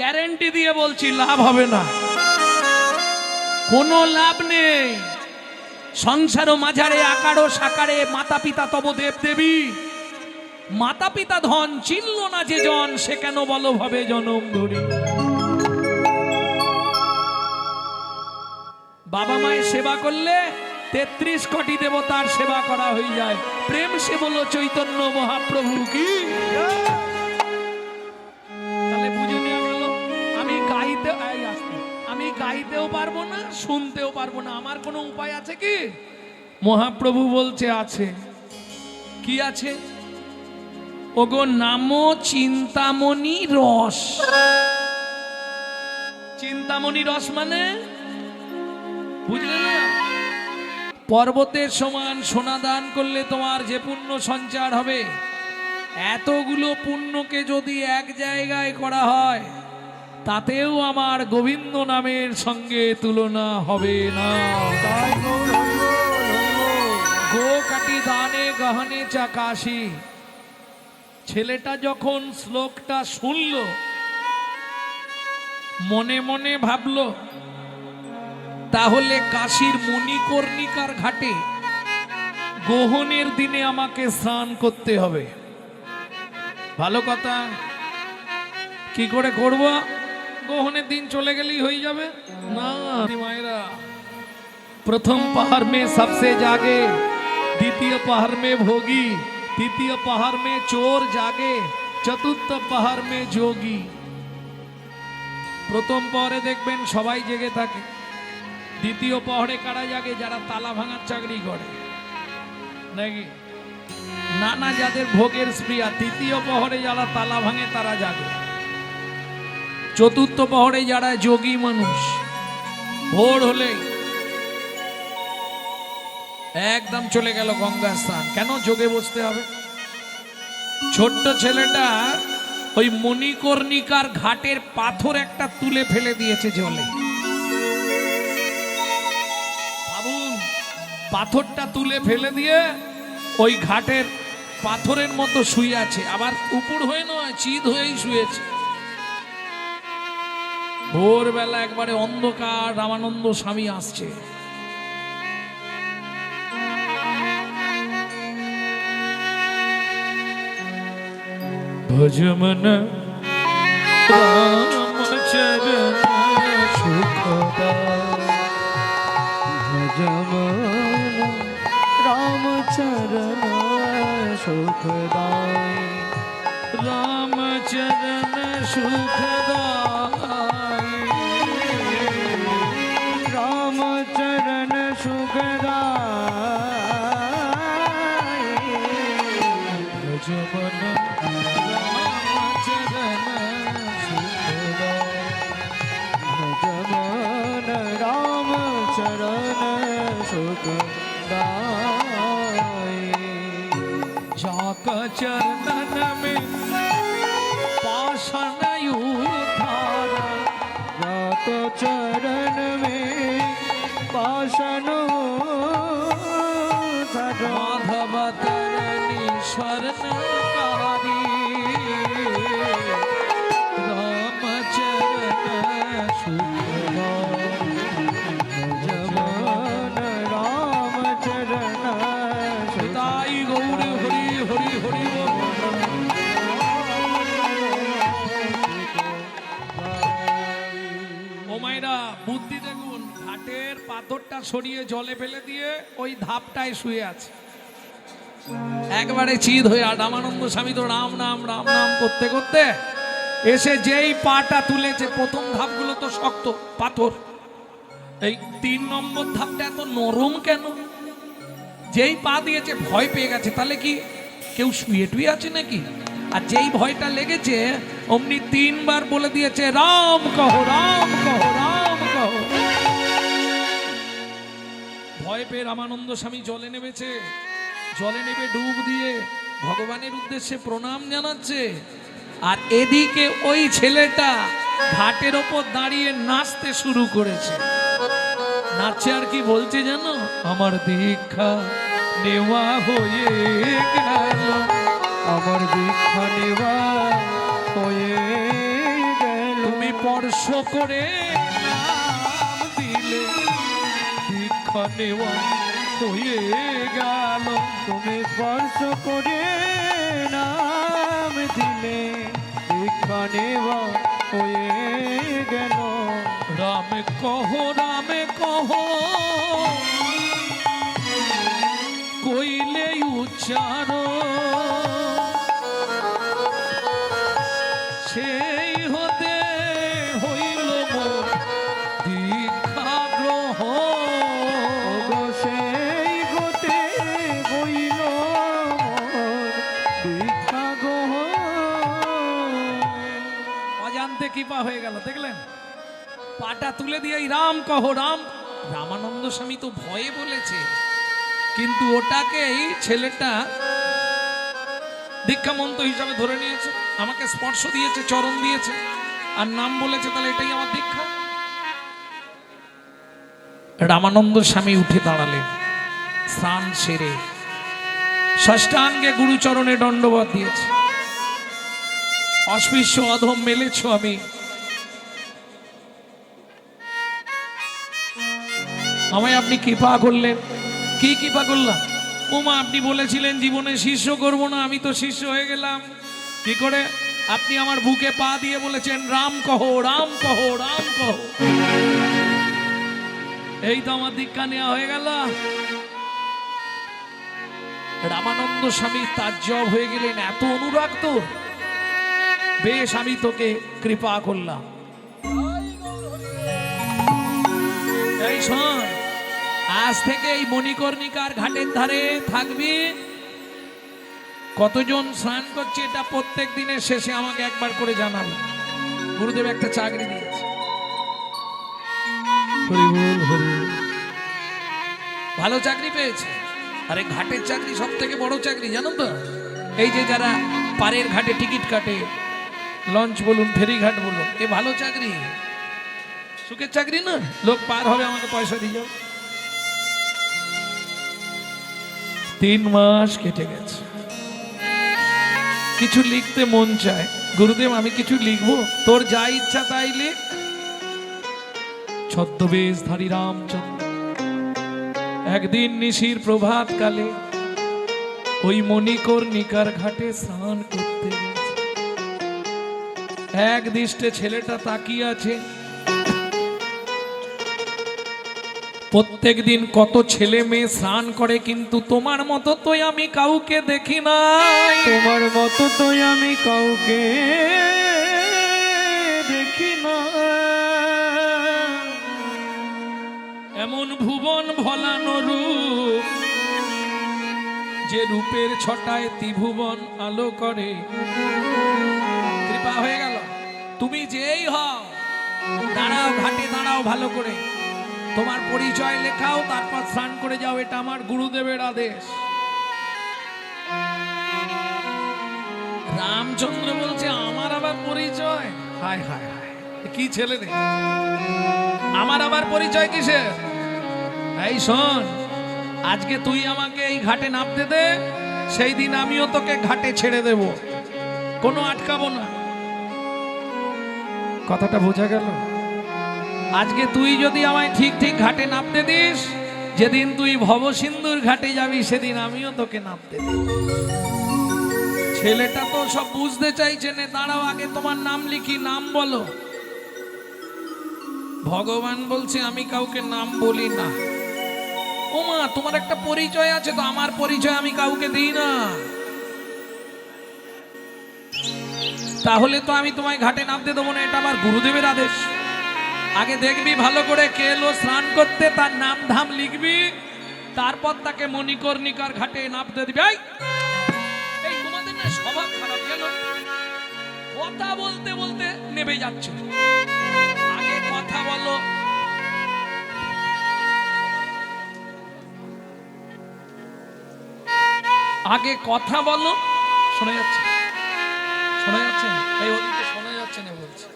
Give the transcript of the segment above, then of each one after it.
Guarantee দিয়ে বলছি লাভ হবে না, কোনো লাভ নেই। সংসার মাঝারে আকারো সাকারে মাতা পিতা তব দেব দেবী, মাতা পিতা ধন চিনল না যে জন, সে কেন বলো ভাবে জনম ধরি। বাবা মায়ের সেবা করলে 33 কোটি দেবতার সেবা করা হয়ে যায়। প্রেম সে বলো চৈতন্য মহাপ্রভু কি। তাহলে বুঝে নিয়ে গেল আমি গাইতেও পারবো না, শুনতেও পারবো না, আমার কোনো উপায় আছে কি? মহাপ্রভু বলছে আছে। কি আছে? ওগো নামো চিন্তামণি রস। চিন্তামণি রস মানে বুঝলে না? পর্বতের সমান সোনা দান করলে তোমার যে পুণ্য সঞ্চার হবে, এতগুলো পুণ্যকে যদি এক জায়গায় করা হয়, তাতেও আমার গোবিন্দ নামের সঙ্গে তুলনা হবে না। গো কাটি দানে গহনে চাকাশি। ছেলেটা যখন শ্লোকটা শুনল, মনে মনে ভাবলো তাহলে কাশীর মণিকর্ণিকার ঘাটে গ্রহণের দিনে আমাকে স্নান করতে হবে। ভালো কথা, কি করে করব? গ্রহণের দিন চলে গেলেই হয়ে যাবে না মায়েরা। প্রথম পাহাড় মে সবসে জাগে, দ্বিতীয় পাহাড় মে ভোগী, তৃতীয় পাহাড় মে চোর জাগে, চতুর্থ পাহাড় মে যোগী। প্রথম পাহাড়ে দেখবেন সবাই জেগে থাকে। দ্বিতীয় পাহাড়ে কারা জাগে? যারা তালা ভাঙার চাকরি করে নাকি, নানা যাদের ভোগের স্প্রিয়া। তৃতীয় পাহাড়ে যারা তালা ভাঙে তারা জাগে। চতুর্থ পাহাড়ে যারা যোগী মানুষ, ভোর হলে একদম চলে গেল গঙ্গা স্নান। কেন? যোগে বসতে হবে। ছোট্ট ছেলেটা ওই মণিকর্ণিকার ঘাটের পাথর একটা তুলে ফেলে দিয়েছে জলে। ভাবুন, পাথরটা তুলে ফেলে দিয়ে ওই ঘাটের পাথরের মতো শুয়ে আছে, আবার উপর হয়ে নয়, চিত হয়েই শুয়েছে। ভোরবেলা একবারে অন্ধকার, রামানন্দ স্বামী আসছে। ভজমন রামচরণ সুখদায়, ভজমন রামচরণ সুখদায়, রামচরণ সুখদায়, রামচরণ সুখদায়, ভজমন ভজমন রামচরণ সুখদায়। जाका चरणन में पाषाण उद्धार, रात चरण में पाषाण उद्धार, माधव तरणी स्वर्णकारी, रामचरण सुखदाय, भजमन रामचरण पिताई गौर हरि हरि हरि बोल। ও মাইরা বুদ্ধি দেখুন, ঘাটের পাথরটা সরিয়ে জলে ফেলে দিয়ে ওই ধাপটায় শুয়ে আছে, একবারে চিদ হয়ে। আর রামানন্দ স্বামী তো রাম নাম রাম নাম করতে করতে এসে যেই পাটা তুলেছে, প্রথম ধাপগুলো তো শক্ত পাথর, এই 3 নম্বর ধাপটা এত নরম কেন? যেই পা দিয়েছে ভয় পেয়ে গেছে। তাহলে কি কেউ শুয়ে টুয়ে আছে নাকি? আর যেই ভয়টা লেগেছে অমনি 3 বার বলে দিয়েছে রাম কহো, রাম কহো, রাম কহো। ভয় পেয়ে রামানন্দ স্বামী জলে নেমেছে। জলে নেমে ডুব দিয়ে ভগবানের উদ্দেশ্যে প্রণাম জানাচ্ছে। আর এদিকে ওই ছেলেটা ঘাটের ওপর দাঁড়িয়ে নাচতে শুরু করেছে। নাচে আর কি বলছে জানো? আমার দীক্ষা নেওয়া হয়ে গেল, আমার দীক্ষা নেওয়া হয়ে গেল, তুমি স্পর্শ করে নাম দিলে দীক্ষা নেওয়া হয়ে গেল। তুমি স্পর্শ করে নাম দিলে দীক্ষা নেওয়া হয়ে গেল। রামে কহ কইলে উচ্চার সেই হতে হইল মোর দীক্ষা গ্রহণ। সেই হতে হইল মোর দীক্ষা গ্রহণ। অজান্তে কৃপা হয়ে গেল, দেখলেন? পাটা তুলে দিয়ে রাম কহ রাম। রামানন্দ স্বামী তো ভয়ে বলেছে, কিন্তু ওটাকেই ছেলেটা দীক্ষা মন্ত্র হিসাবে ধরে নিয়েছে। আমাকে স্পর্শ দিয়েছে, চরণ দিয়েছে, আর নাম বলেছে, তাহলে এটাই আমার দীক্ষা। রামানন্দ স্বামী উঠে দাঁড়ালেন, স্নান সেরে ষষ্ঠাঙ্গে গুরুচরণে দণ্ডবত দিয়েছে। অস্পৃশ্য অধম মেলেছ আমি, আমায় আপনি কৃপা করলেন। কি কৃপা করলাম? ওমা, আপনি বলেছিলেন জীবনে শিষ্য করব না, আমি তো শিষ্য হয়ে গেলাম। কি করে? আপনি আমার বুকে পা দিয়ে বলেছেন রাম কহ রাম কহ রাম কহ। এই তো আমার দীক্ষা নেওয়া হয়ে গেল। রামানন্দ স্বামী তাজ্জব হয়ে গেলেন, এত অনুরাগ তো। বেশ, আমি তোকে কৃপা করলাম। এই শোন, আজ থেকে এই মণিকর্ণিকার ঘাটের ধারে থাকবি। কতজন স্নান করছে এটা প্রত্যেক দিনের শেষে আমাকে একবার করে জানাবি। গুরুদেব একটা চাকরি দিয়েছে। হরি বল, হরি বল। ভালো চাকরি পেয়েছে। আরে ঘাটের চাকরি সব থেকে বড় চাকরি, জানো তো? এই যে যারা পাড়ের ঘাটে টিকিট কাটে, লঞ্চ বলুন, ফেরি ঘাট বলুন, এ ভালো চাকরি, সুখের চাকরি না। লোক পার হবে, আমাকে পয়সা দিয়ে যাও। 3 মাস কেটে গেছে, কিছু লিখতে মন চায়। গুরুদেব, আমি কিছু লিখবো? তোর যা ইচ্ছা তাই লিখ। ছদ্মবেশধারী রামচন্দ্র একদিন নিশির প্রভাত কালে ওই মণিকর্ণিকার ঘাটে স্নান করতে গেছে। এক দৃষ্টে ছেলেটা তাকিয়ে আছে। প্রত্যেক দিন কত ছেলে মেয়ে স্নান করে, কিন্তু তোমার মতো তো আমি কাউকে দেখি নাই। তোমার মতো তো আমি কাউকে দেখি না। এমন ভুবন ভলানো রূপ, যে রূপের ছটায় ত্রিভুবন আলো করে। কৃপা হয়ে গেল। তুমি যেই হও, দাঁড়াও ঘাটে, দাঁড়াও ভালো করে, তোমার পরিচয় লেখাও, তারপর স্নান করে যাও। এটা আমার গুরুদেবের আদেশ। রামচন্দ্র বলছে, আমার আবার পরিচয়? হায় হায় হায়, কি ছেলে রে! আমার আবার পরিচয় কিসের? এই শোন, আজকে তুই আমাকে এই ঘাটে নামতে দে, সেই দিন আমিও তোকে ঘাটে ছেড়ে দেব, কোনো আটকাবো না। কথাটা বোঝা গেল? আজকে তুই যদি আমায় ঠিক ঠিক ঘাটে নামতে দিস, যেদিন তুই ভবসিন্ধুর ঘাটে যাবি, সেদিন আমিও তোকে নামতে দেব। ছেলেটা তো সব বুঝতে চাইছে না। দাঁড়াও, আগে তোমার নাম লিখি, নাম বলো। ভগবান বলছে, আমি কাউকে নাম বলি না। ওমা, তোমার একটা পরিচয় আছে তো, আমার পরিচয় আমি কাউকে দিই না। তাহলে তো আমি তোমায় ঘাটে নামতে দেবো না, এটা আমার গুরুদেবের আদেশ। আগে দেখবি ভালো করে কে এলো স্নান করতে, তার নাম ধাম লিখবি, তারপর তাকে মণিকর্ণিকার ঘাটে নামতে দিবি। এই তোমাদের না স্বভাব খারাপ, কেন? কথা বলতে বলতে নেমে যাচ্ছে। আগে কথা বলো। আগে কথা বলো। শোনা যাচ্ছে? শোনা যাচ্ছে না? এই ওদিকে শোনা যাচ্ছে না বলছে।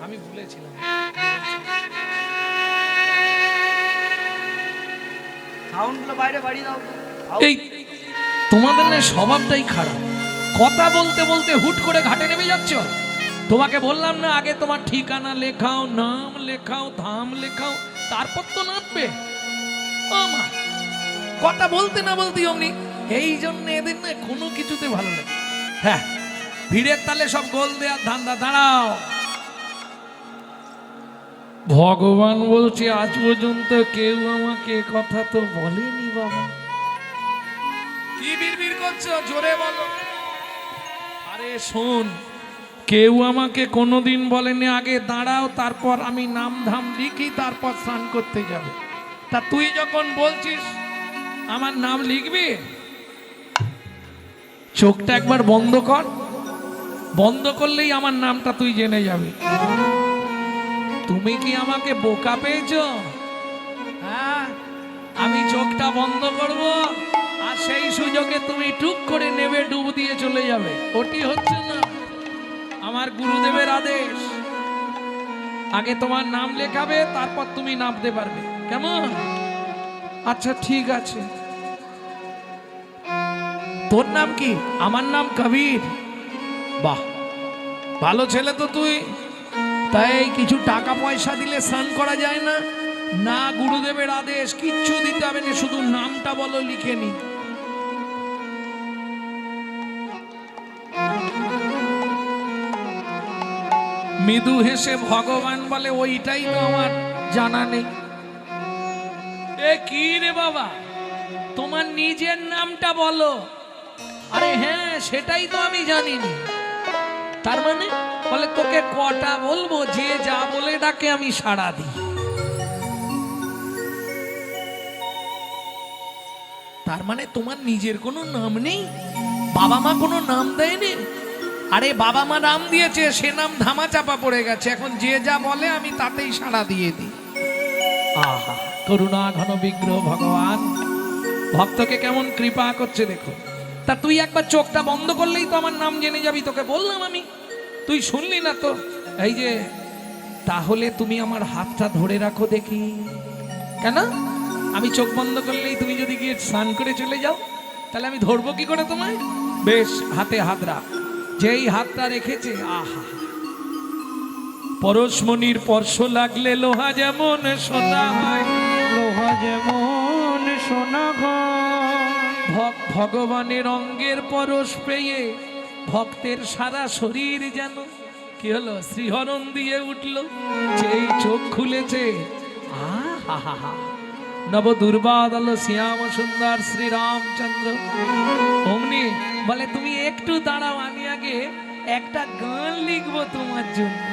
আমি ভুলেছিলাম। সাউন্ডগুলো বাইরে বাড়িয়ে দাও। এই তোমাদের না স্বভাবটাই খারাপ। কথা বলতে বলতে হুট করে ঘাটে নেমে যাচ্ছ। তোমাকে বললাম না আগে তোমার ঠিকানা লেখাও, নাম লেখাও, ধাম লেখাও, তারপর তো নামবে। ও মা, কথা বলতে না বলতে অমনি। এই জন্য এদের না কোনো কিছুতে ভালো লাগে। হ্যাঁ, ভিড়ের তালে সব গোল দেওয়ার ধান্দা। দাঁড়াও, ভগবান বলছে আজ পর্যন্ত কেউ আমাকে কথা তো বলেনি বাবা। কি বিড়বিড় করছো, জোরে বলো। আরে শোন, কেউ আমাকে কোনোদিন বলেনি আগে দাঁড়াও, তারপর আমি নাম ধাম লিখি, তারপর স্নান করতে যাবে। তা তুই যখন বলছিস আমার নাম লিখবি, চোখটা একবার বন্ধ কর। বন্ধ করলেই আমার নামটা তুই জেনে যাবি। তুমি কি আমাকে বোকা পেয়েছো? হ্যাঁ, আমি চোখটা বন্ধ করব, আর সেই সুযোগে তুমি টুক করে নেবে, ডুব দিয়ে চলে যাবে। ওটি হচ্ছে না আমার গুরুদেবের আদেশ। আগে তোমার নাম লেখাবে, তারপর তুমি নামতে পারবে। কেমন? আচ্ছা ঠিক আছে। তোর নাম কি? আমার নাম কবির। বাহ, ভালো ছেলে তো তুই। তাই কিছু টাকা পয়সা দিলে স্নান করা যায় না? না, গুরুদেবের আদেশ, কিচ্ছু দিতে হবে না, শুধু নামটা বলো, লিখে নি। মৃদু হেসে ভগবান বলে ওইটাই তো আমার জানা নেই। এ কি রে বাবা, তোমার নিজের নামটা বলো। আরে হ্যাঁ, সেটাই তো আমি জানিনি। তার মানে? বলে তোকে কটা বলবো, যে যা বলে ডাকে আমি সাড়া দিই। তার মানে তোমার নিজের কোনো নাম নেই? বাবা মা কোনো নাম দেয়নি? আরে বাবা মা নাম দিয়েছে, সে নাম ধামা চাপা পড়ে গেছে, এখন যে যা বলে আমি তাতেই সাড়া দিয়ে দিই। আহা, করুণা ঘন বিগ্রহ ভগবান ভক্তকে কেমন কৃপা করছে দেখো। তা তুই একবার চোখটা বন্ধ করলেই তো আমার নাম জেনে যাবি। তোকে বললাম আমি, তুই শুনলি না তো। এই যে, তাহলে তুমি আমার হাতটা ধরে রাখো দেখি। কেন? আমি চোখ বন্ধ করলেই তুমি যদি গিয়ে স্নান করে চলে যাও, তাহলে আমি ধরবো কি করে তোমায়? বেশ, হাতে হাত রাখ। যেই হাতটা রেখেছে, আহা, পরশমণির স্পর্শ লাগলে লোহা যেমন সোনা হয়, লোহা যেমন সোনা হয়। ভগবানের অঙ্গের পরশ পেয়ে ভক্তের সারা শরীর যেন কি হলো, শ্রীহরণ দিয়ে উঠল। যেই চোখ খুলেছে, আহা, নব দুর্বাদল শ্যাম সুন্দর শ্রী রামচন্দ্র। অমনি বলে তুমি একটু দাঁড়াও, আমি আগে একটা গান লিখবো তোমার জন্য।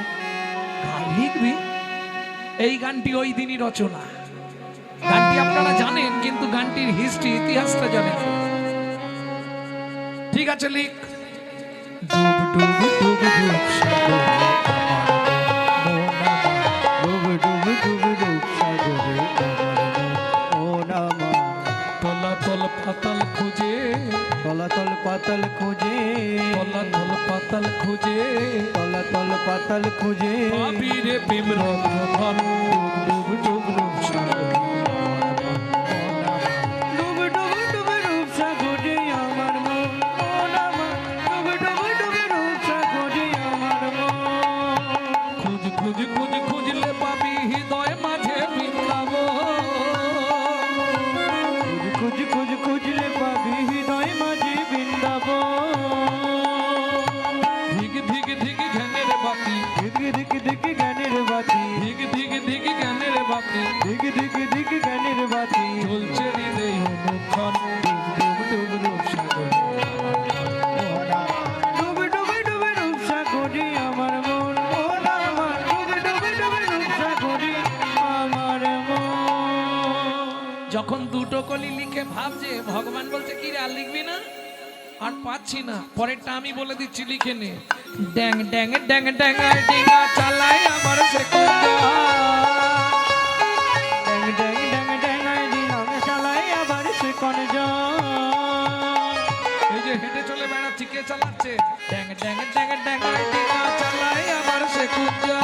গান লিখবি? এই গানটি ওই দিনই রচনা। গানটি আপনারা জানেন, কিন্তু গানটির হিস্ট্রি, ইতিহাসটা জানেন। ঠিক আছে, লিখ। ডুব ডুব ডুব ডুব সাগরে ডুব ডুব ডুব ডুব সাগরে ও নামা। তলাতল পাতাল খুঁজে, তলাতল পাতাল খুঁজে, তলাতল পাতাল খুঁজে, তলাতল পাতাল খুঁজে আবিরে বিমরত ধন। ডুব ডুব ডুব সাগরে ডুব ডুব ডুব ডুব সাগরে আমার মন ও নামা। ডুব ডুব ডুব ডুব সাগরে আমার মন। খুঁজ খুঁজ খুঁজ খুঁজলে পাবি হৃদয় মাঝে বৃন্দাবন। খুঁজ খুঁজ খুঁজলে পাবি হৃদয় মাঝে বৃন্দাবন। ধিক ধিক ধিক জ্ঞানের বাতি, ধিক ধিক ধিক জ্ঞানের বাতি, ধিক ধিক ধিক জ্ঞানের বাতি, ধিক ধিক ধিক জ্ঞানের বাতি জ্বলছে হৃদয় অনুক্ষণ। ডুব ডুব ডুব সাগরে ডুব ডুব ডুব ডুব সাগরে আমার মন ও নামা। ডুব ডুব ডুব ডুব সাগরে আমার মন। যখন দুটো কলি লিখে ভাবছে, ভগবান বলছে কি রে, আর লিখবি না? আর পাচ্ছি না। পরেরটা আমি বলে দিচ্ছি, লিখে নে। ড্যাং ড্যাং ড্যাং ড্যাং ডিঙা চালাই আমার সে কুঞ্জা। ড্যাং ড্যাং ড্যাং ড্যাং দিলাম চালাই আবার সে কোন যায়। এই যে হেঁটে চলে বেড়াচ্ছি, কে চালাচ্ছে? ড্যাং ড্যাং ড্যাং ড্যাং ডিঙা চালাই আমার সে কুঞ্জা।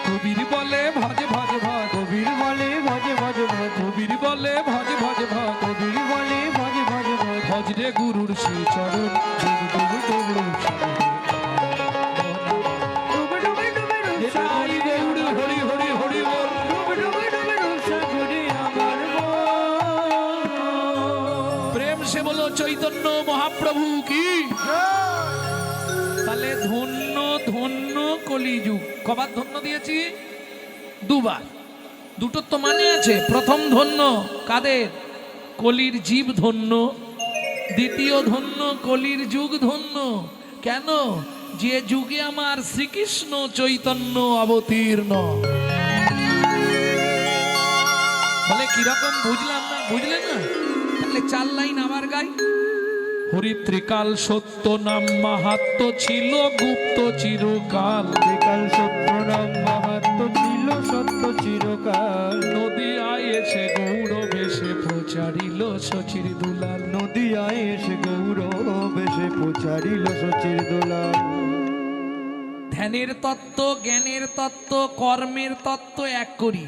কবির বলে ভজ ভজ ভজ, কবির বলে ভজে ভজে ভজ, কবির বলে ভজ ভজ ভজ, কবির বলে ভজে ভজে ভজ। ভজ রে গুরুর শ্রী চরণ। ডুব ডুব চৈতন্য মহাপ্রভু কি। তাহলে ধন্য ধন্য কলিযুগ। কবার ধন্য দিয়েছি? দুবার। দুটোর তো মানে আছে। প্রথম ধন্য কাদের? কলির জীব ধন্য। দ্বিতীয় ধন্য কলির যুগ ধন্য। কেন? যে যুগে আমার শ্রীকৃষ্ণ চৈতন্য অবতীর্ণ। বলে কিরকম বুঝলাম না? বুঝলে না? তাহলে 4 লাইন আবার গাই। হরিত্রিকাল সত্য নাম মাহাত্ম ছিল গুপ্ত চিরকাল। ত্রিকাল সত্য নাম মাহাত্ম ছিল সত্য চিরকাল। নদিয়ায় এসে গৌরব এসে প্রচারিল শচীর দুলাল। নদিয়ায় এসে গৌরব এসে প্রচারিল শচীর দুলাল। ধ্যানের তত্ত্ব, জ্ঞানের তত্ত্ব, কর্মের তত্ত্ব এক করি।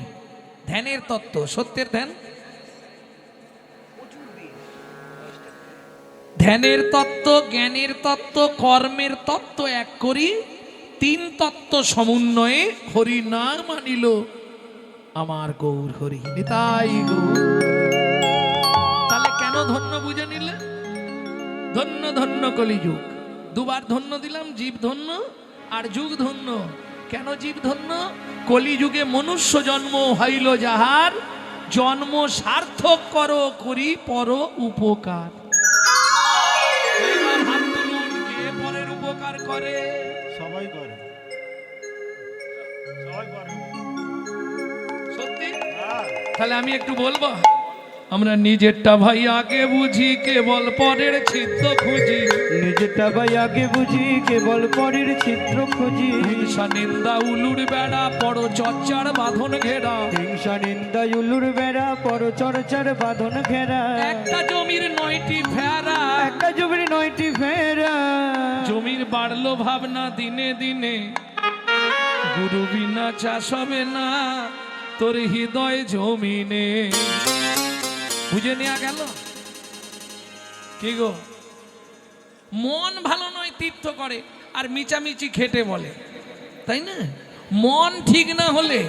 ধ্যানের তত্ত্ব, সত্যের ধ্যান। ধ্যানের তত্ত্ব, জ্ঞানের তত্ত্ব, কর্মের তত্ত্ব এক করি। 3 তত্ত্ব সমন্বয়ে হরি নাম আনিল আমার গৌর হরি নিতাই গৌর। তাহলে কেন ধন্য বুঝে নিলে? ধন্য ধন্য কলিযুগ। দুবার ধন্য দিলাম, জীব ধন্য আর যুগ ধন্য। কেন জীব ধন্য? কলিযুগে মনুষ্য জন্ম হইল যাহার, জন্ম সার্থক করো করি পর উপকার। এবার হাত তুলুন, কে পরের উপকার করে? সবাই করে, সবাই করে। সত্যি? তাহলে আমি একটু বলবো, আমরা নিজেরটা ভাই আগে বুঝি, কেবল পরের ছিদ্র খুঁজি। নিজেরটা ভাই আগে বুঝি, কেবল পরের চিত্র খুঁজি। হিংসা নিন্দা উলুর বেড়া পর চর্চার বাঁধন ঘেরা। হিংসা নিন্দা উলুর বেড়া পর চর্চার বাঁধন ঘেরা। একটা জমির 9টি ফেরা, একটা জমির 9টি ফেরা। জমির বাড়লো ভাবনা দিনে দিনে, গুরু বিনা চাষ হবে না তোর হৃদয় জমিনে। বুঝে নেওয়া গেল কি গো? মন ভালো নয় তীর্থ করে আর মিচামিচি খেটে বলে, তাই না? মন ঠিক না হলে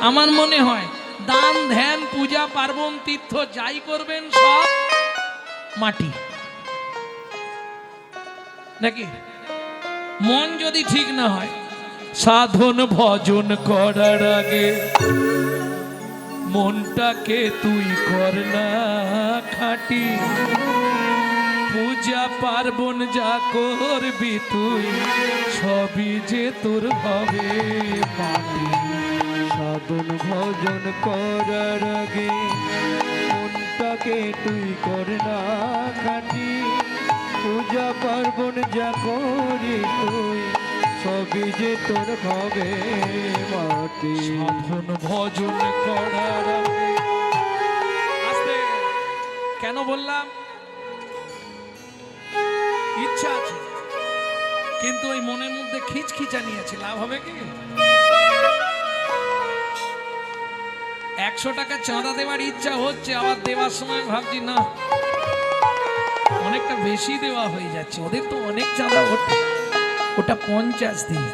আমার মনে হয় দান ধ্যান পূজা পার্বণ তীর্থ যাই করবেন সব মাটি, নাকি? মন যদি ঠিক না হয়, সাধন ভজন করার আগে মনটাকে তুই কর না খাঁটি। পূজা পার্বণ যা করবি তুই সবই যে তোর হবে মাটি। সাধন ভজন করার আগে মনটাকে তুই কর না খাঁটি। পূজা পার্বণ যা করি তুই সবই যে তোর হবে মাটি। সাধন ভজন করার আগে। আস্তে কেন বললাম? ইচ্ছা আছে কিন্তু ওই মনের মধ্যে খিচখিচা নিয়েছে, লাভ হবে কি? 100 টাকা চাঁদা দেওয়ার ইচ্ছা হচ্ছে, আবার দেওয়ার সময় ভাবছি না অনেকটা বেশি দেওয়া হয়ে যাচ্ছে, ওদের তো অনেক চাঁদা ওঠে, ওটা 50 দিন।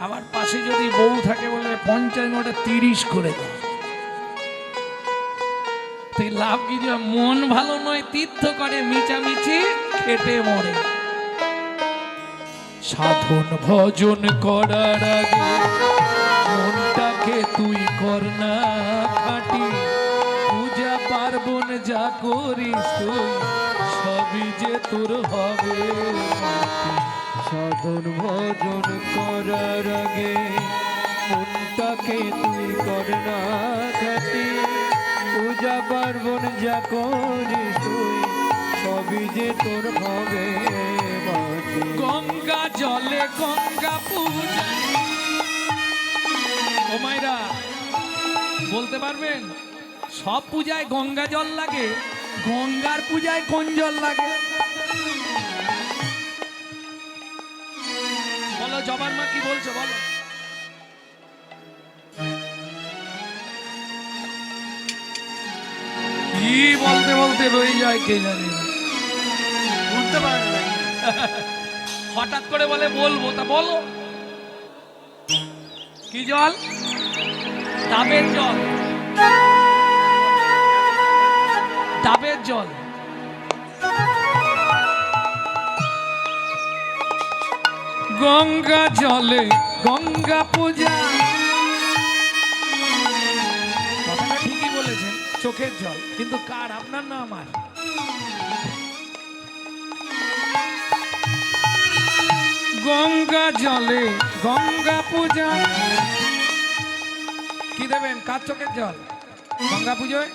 আবার পাশে যদি বউ থাকে বলে 50 ওটা 30 করে দাও। তুই লাভ কি? মন ভালো নয় তীর্থ করে মিচামিচি খেটে মরে। সাধন ভজন করার আগে মনটাকে তুই কর না খাঁটি। পূজা পার্বণ যা করিস তুই সবই যে তোর হবে মাটি। সাধন ভজন করার আগে মনটাকে তুই কর না খাঁটি। পূজা পার্বণ যা করিস তুই সবই যে তোর হবে মাটি। গঙ্গা জলে গঙ্গা পূজা। ও মাইরা বলতে পারবেন সব পূজায় গঙ্গা জল লাগে, গঙ্গার পূজায় কোন জল লাগে? বলো জবার মা কি বলছো বলো? কি বলতে বলতে রয়ে যায় কে জানে, বুঝতে পারে না। হঠাৎ করে বলে বলবো, তা বলো কি জল? ডাবের জল, ডাবের জল। গঙ্গা জলে গঙ্গা পূজা, কথাটা ঠিকই বলেছেন, চোখের জল, কিন্তু কার, আপনার না আমার? গঙ্গা জলে গঙ্গা পূজা, কি দেবেন? কার চোখের জল গঙ্গা পুজোয়?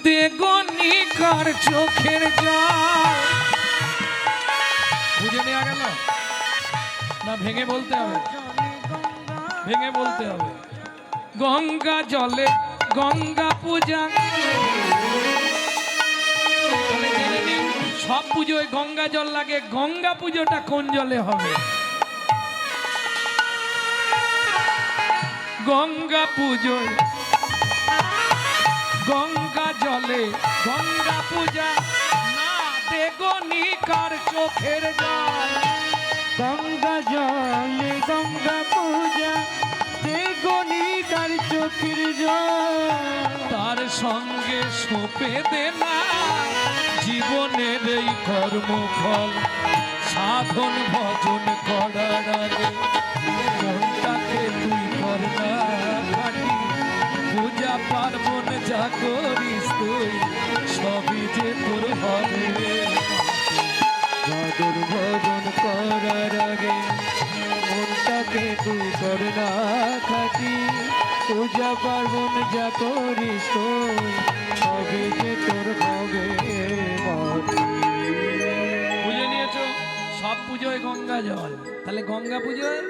দেগনিকার চোখের জল। বুঝে নেওয়া গেল না? ভেঙে বলতে হবে, ভেঙে বলতে হবে। গঙ্গা জলে গঙ্গা পূজা, তাহলে জেনে নিন, সব পুজোয় গঙ্গা জল লাগে, গঙ্গা পুজোটা কোন জলে হবে? গঙ্গা পুজোয় গঙ্গা জলে গঙ্গা পূজা, না দেগনিকার চোখের জল। গঙ্গা জলে গঙ্গা পূজা, দেগনিকার চোখের জল। তার সঙ্গে সোপে দে না জীবনের এই কর্মফল, সাধন ভজন করার আগে মনটাকে তুই কর না খাটি, পূজা পার্বণ যা করিস তুই সবই যে তোর হবে। সাধন ভজন করার আগে মনটাকে তুই কর না খাটি, পূজা পার্বণ যা করিস তুই সবে যে তোর হবে মাটি। বুঝে নিয়েছো? সব পুজোয় গঙ্গা জল, তাহলে গঙ্গা পুজোয়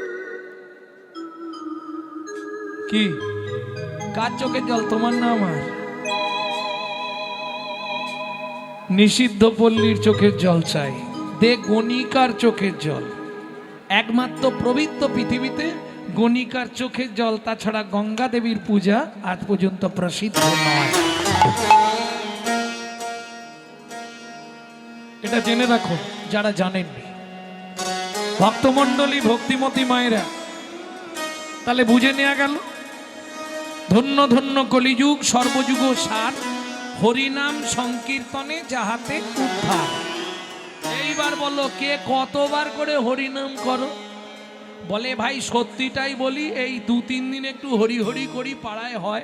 কি? কার চোখের জল, তোমার না আমার? নিষিদ্ধ পল্লীর চোখের জল চাই, দে গণিকার চোখের জল। একমাত্র পবিত্র পৃথিবীতে গণিকার চোখের জল, তাছাড়া গঙ্গা দেবীর পূজা আজ পর্যন্ত প্রসিদ্ধ নয়। এটা জেনে রাখো যারা জানেননি। ভক্তমণ্ডলী, ভক্তিমতী মায়েরা, তাহলে বুঝে নেওয়া গেল, ধন্য ধন্য কলিযুগ সর্বযুগ সার, হরিনাম সংকীর্তনে যাহাতে উদ্ধার। এইবার বলো, কে কতবার করে হরিনাম করো? বলে ভাই সত্যিটাই বলি, এই 2-3 দিন একটু হরি হরি করি, পাড়ায় হয়,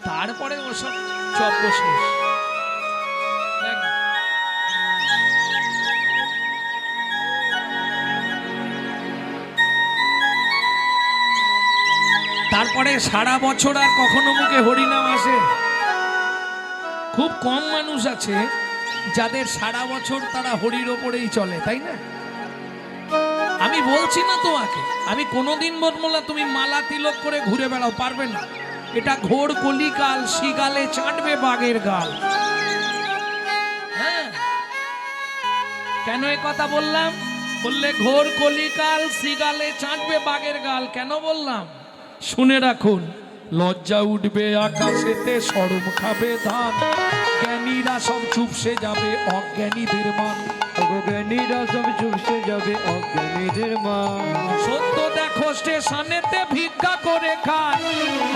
তারপরে ওসব চব্য শেষ। তারপরে সারা বছর আর কখনো মুখে হরিনাম আসে? খুব কম মানুষ আছে যাদের সারা বছর তারা হরির ওপরেই চলে, তাই না? আমি বলছি না তোমাকে, আমি কোনোদিন বলবো না তুমি মালা তিলক করে ঘুরে বেড়াও, পারবে না। এটা ঘোর কলিকাল, শিগালে চাটবে বাঘের গাল। হ্যাঁ, কেন এ কথা বললাম? বললে ঘোর কলিকাল, শিগালে চাটবে বাঘের গাল। কেন বললাম শুনে রাখুন। লজ্জা উঠবে আকাশেতে, শরম খাবে ধান, জ্ঞানীরা সব চুপসে যাবে অজ্ঞানীদের মান। অজ্ঞানীরা সব চুপসে যাবে অজ্ঞানীদের মান। সত্য দেখো স্টেশনেতে ভিক্ষা করে খায়,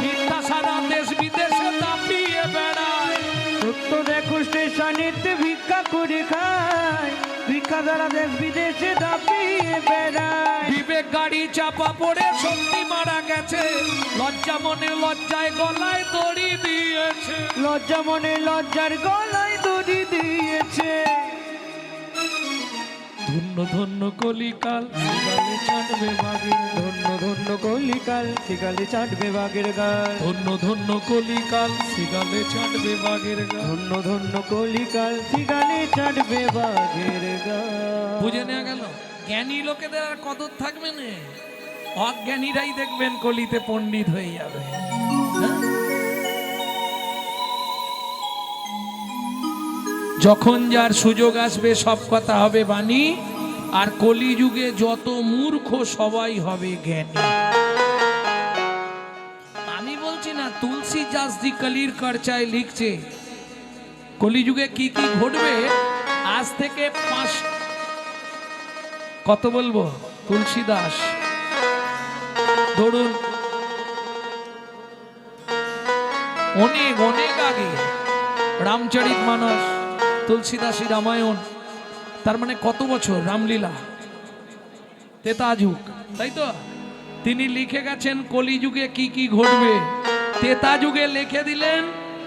মিথ্যা সারা দেশ বিদেশে দাপিয়ে বেড়ায়। সত্য দেখো স্টেশনেতে ভিক্ষা করে খায়, ভিক্ষা দ্বারা দেশ বিদেশে দাপিয়ে বেড়ায়। বিবেক গাড়ি চাপা পড়ে সত্যি মারা গেছে, লজ্জা মনে লজ্জায় গলায় দড়ি দিয়েছে। লজ্জা মনে লজ্জার গলায় দড়ি দিয়েছে। ধন্য ধন্য কলিকাল, শিগালে চাটবে বাঘের। ধন্য ধন্য কলিকাল, শিগালে চাটবে বাঘের গাল। ধন্য ধন্য কলিকাল, শিগালে চাটবে বাঘের গাল। ধন্য ধন্য কলিকাল, শিগালে চাটবে বাঘের গাল। বুঝে নেওয়া গেল? জ্ঞানী লোকেদের আর কদর থাকবে না, অজ্ঞানীরাই দেখবেন কলিতে পণ্ডিত হয়ে যাবে। হ্যাঁ? যখন যার সুযোগ আসবে সব কথা হবে বাণী, আর কলিযুগে যত মূর্খ সবাই হবে জ্ঞানী। আমি বলছি না, তুলসী দাসজি কলির চর্চায় লিখছে কলিযুগে কি কি ঘটবে। আজ থেকে কত বলবো, তুলসী দাস ধরুন অনেক অনেক আগে রামচরিত মানস, তুলসীদাসী রামায়ণ, তার মানে কত বছর রামলীলা, তেতাযুগ, তাই তো? তিনি লিখে গেছেন কলিযুগে কি কি ঘটবে, তেতাযুগে লিখে দিলেন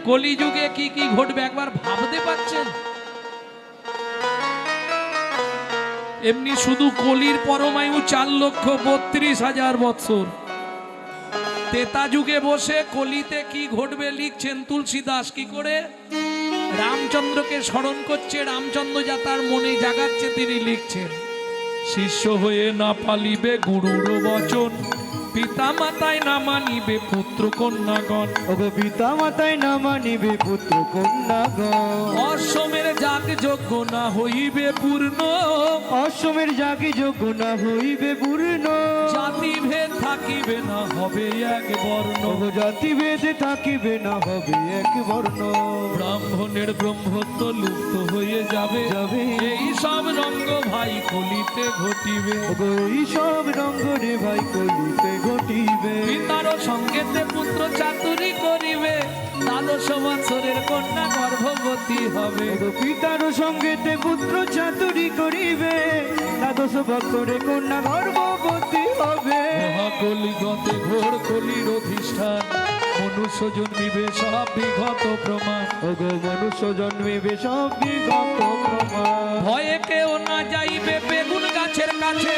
কলিযুগে কি কি ঘটবে। একবার ভাবতে পারছেন? এমনি শুধু কলির পরমায়ু 4,32,000 বৎসর। তেতাযুগে বসে কলিতে কি ঘটবে লিখছেন তুলসীদাস। কি করে? রামচন্দ্রকে স্মরণ করছে, রামচন্দ্র যা তার মনে জাগাচ্ছে তিনি লিখছেন। শিষ্য হয়ে না পালিবে গুরুর বচন, পিতা মাতায় না মানিবে পুত্র কন্যাগণ। ওগো পিতা মাতায় না মানিবে পুত্র কন্যাগণ। অশ্বমের যাগ যজ্ঞ না হইবে পূর্ণ, অশ্বমের যাগে যোগ্য না হইবে পূর্ণ। জাতি ভেদ থাকিবে না হবে এক বর্ণ, ওগো জাতি ভেদে থাকিবে না হবে এক বর্ণ। ব্রাহ্মণের ব্রহ্মত্ব লুপ্ত হয়ে যাবে, যাবে। এই সব রঙ্গ ভাই কলিতে ঘটিবে। ওগো এই সব রঙ্গ রে ভাই কলিতে ঘটিবে। পিতার সঙ্গেতে পুত্র চাতুরি করিবে, 12 বৎসরের কন্যা গর্ভবতী হবে। ওগো পিতার সঙ্গেতে পুত্র চাতুরি করিবে, 12 বৎসরে কন্যা গর্ভবতী হবে। মহাকলিগতে ঘোর কলির অধিষ্ঠান, মনুষ্য জন্মিবে সব বিগত প্রমাণ। ওগো মনুষ্য জন্মিবে সব বিগত প্রমাণ। ভয়ে কেউ না যাইবে বেগুন গাছের কাছে,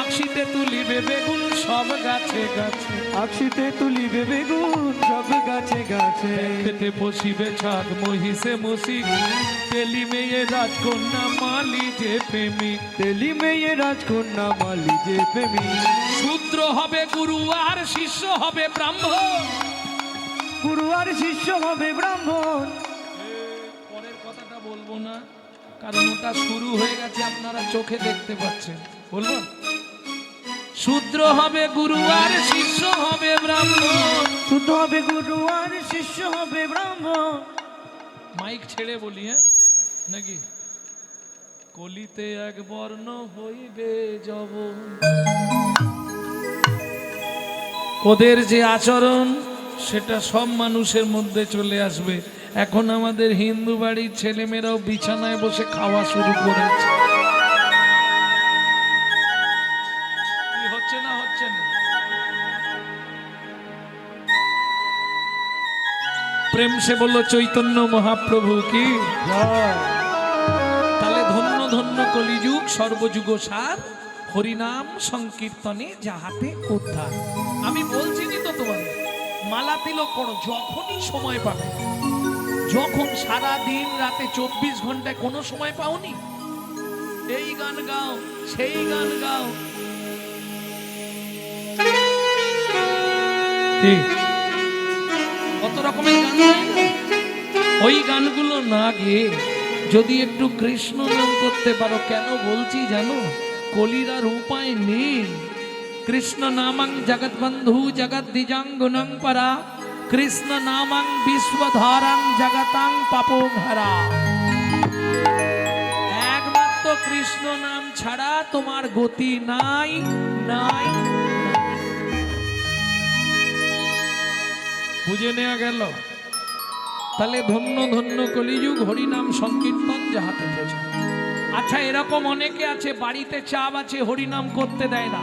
আঁকশিতে তুলিবে বেগুন সব গাছে গাছে। আকশিতে তুলিবে বেগুন সব গাছে গাছে। খেতে বসিবে ছাগ মহিষে মসিক, তেলি মেয়ে রাজকন্যা মালি যে প্রেমিক। তেলি মেয়ে রাজকন্যা মালি যে প্রেমী। শূদ্র হবে গুরু আর শিষ্য হবে ব্রাহ্মণ। গুরু আর শিষ্য হবে ব্রাহ্মণ। পরের কথাটা বলবো না, কারণ ওটা শুরু হয়ে গেছে, আপনারা চোখে দেখতে পাচ্ছেন। বলবো? শূদ্র হবে গুরু আর শিষ্য হবে ব্রাহ্মণ। শুদ্ধ হবে গুরু আর শিষ্য হবে ব্রাহ্মণ। মাইক ছেড়ে বলি, হ্যাঁ নাকি? কলিতে এক বর্ণ হইবে যব, ওদের যে আচরণ সেটা সব মানুষের মধ্যে চলে আসবে। এখন আমাদের হিন্দু বাড়ির ছেলেমেয়েরাও বিছানায় বসে খাওয়া শুরু করেছে। কি হচ্ছে না হচ্ছে না? প্রেম সে বলল চৈতন্য মহাপ্রভু কি। তাহলে ধন্য ধন্য কলিযুগ সর্বযুগ সার, হরিনাম সংকীর্তনে যাহাতে উদ্ধার। আমি বলছি তো তোমার মালা তিলক করো যখনই সময় পাবে। যখন সারা দিন রাতে 24 ঘন্টায় কোনো সময় পাওনি, এই গান গাও সেই গান গাও। কত রকমের গান হয় না? ওই গানগুলো না গিয়ে যদি একটু কৃষ্ণ নাম করতে পারো। কেন বলছি জানো? কলির আর উপায় নেই। কৃষ্ণ নামাং জগৎ বন্ধু জগৎ দ্বিজাঙ্গুনং পরা, কৃষ্ণ নামাং বিশ্বধারাং জগতাং পাপোঘরা। একমাত্র কৃষ্ণ নাম ছাড়া তোমার গতি নাই নাই। বুঝে নেওয়া গেল? তাহলে ধন্য ধন্য কলিযুগ হরিনাম সংকীর্তন যাহাতে প্রচার। আচ্ছা, এরকম অনেকে আছে বাড়িতে চাপ আছে, হরিনাম করতে দেয় না,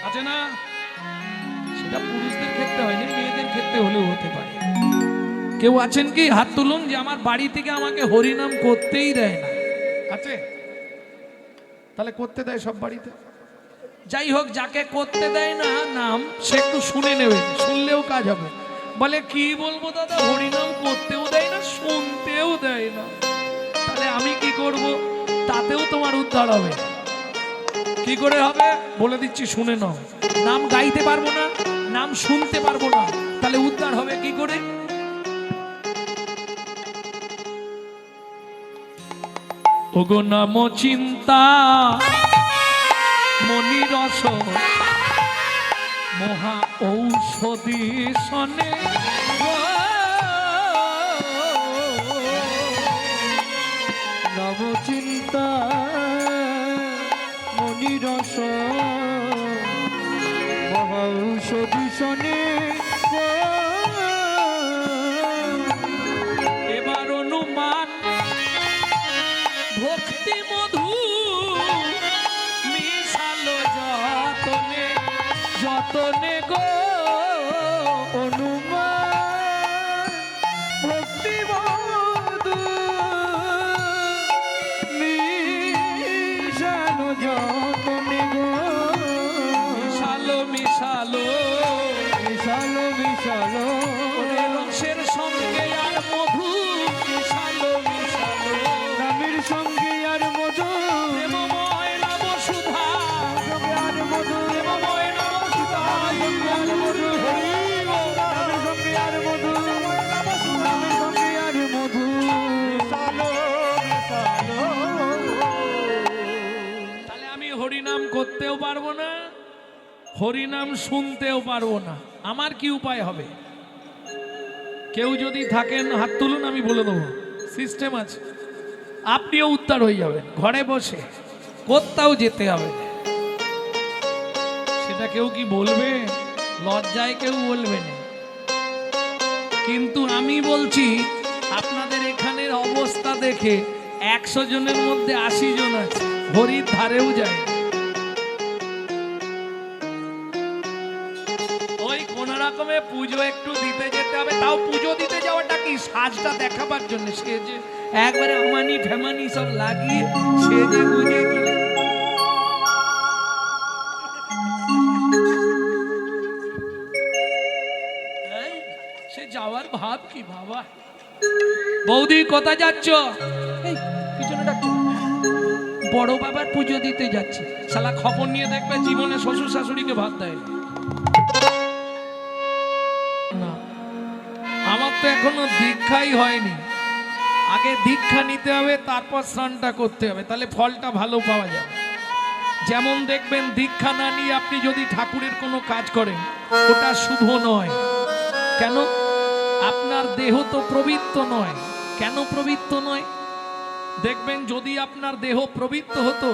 আছে না? সেটা পুরুষদের ক্ষেত্রে হয়নি, মেয়েদের ক্ষেত্রে হলেও হতে পারে। কেউ আছেন কি? হাত তুলুন যে আমার বাড়ি থেকে আমাকে হরিনাম করতেই দেয় না। আছে? তাহলে করতে দেয় সব বাড়িতে? যাই হোক, যাকে করতে দেয় না নাম, সে একটু শুনে নেবে, শুনলেও কাজ হবে। বলে কি বলবো দাদা, হরিনাম করতেও দেয় না শুনতেও দেয় না। তাহলে আমি কি করব? তাতেও তোমার উদ্ধার হবে। কি করে হবে বলে দিচ্ছি, শুনে নাও। নাম গাইতে পারবো না, নাম শুনতে পারবো না, তাহলে উদ্ধার হবে কি করে? ওগো নাম চিন্তা মনিরস মহা ঔষধি সনে, নব চিন্তা মনিরস মহৌষধি শনে। এবার অনুমান ভক্তি মধু মিশালো যতনে যতনে গো অনুমান ভক্তি মধু মিশানো যতনে গো মিশালো মিশালো মিশালো মিশালো ওরে রসের সঙ্গে আর মধু মিশালো মিশালো নামের সঙ্গে আর মধু প্রেমময় নব সুধা আর মধু প্রেমময় নব সুধা আর মধু নামের সঙ্গে আর মধু নামের সঙ্গে আর মধু মিশালো মিশালো তাহলে আমি হরিনাম করতেও পারবো না, হরিনাম শুনতেও পারবো না। আমার কি উপায় হবে? কেউ যদি থাকেন হাত তুলুন, আমি বলে দেবো সিস্টেম আছে। আপনিও উদ্ধার হয়ে যাবেন ঘরে বসে, কোথাও যেতে হবে না। সেটা কেউ কি বলবে? লজ্জায় কেউ বলবে না, কিন্তু আমি বলছি আপনাদের এখানের অবস্থা দেখে 100 জনের মধ্যে 80 জন আছে হরির ধারেও যায় না। ওই কোন রকমে পুজো একটু দিতে যেতে হবে, তাও পুজো দিতে যাওয়াটা কি সাজটা দেখাবার জন্য, সে যে একবারে আমানি ফেমানি সব লাগিয়ে সেজে গুজে গেলে সে যাওয়ার ভাব কি বাবা। বৌদি কোথায় যাচ্ছ? এই পিছনে ডাকছো। বড় বাবার পুজো দিতে যাচ্ছে। শালা খবর নিয়ে দেখবে জীবনে শ্বশুর শাশুড়িকে ভাত দেয় না। আমার তো এখনো দীক্ষাই হয়নি, আগে দীক্ষা নিতে হবে, তারপর স্নানটা করতে হবে, তাহলে ফলটা ভালো পাওয়া যাবে। যেমন দেখবেন দীক্ষা না নিয়ে আপনি যদি ঠাকুরের কোনো কাজ করেন ওটা শুভ নয়। কেন? আপনার দেহ তো পবিত্র নয়। কেন পবিত্র নয়? দেখবেন যদি আপনার দেহ পবিত্র হতো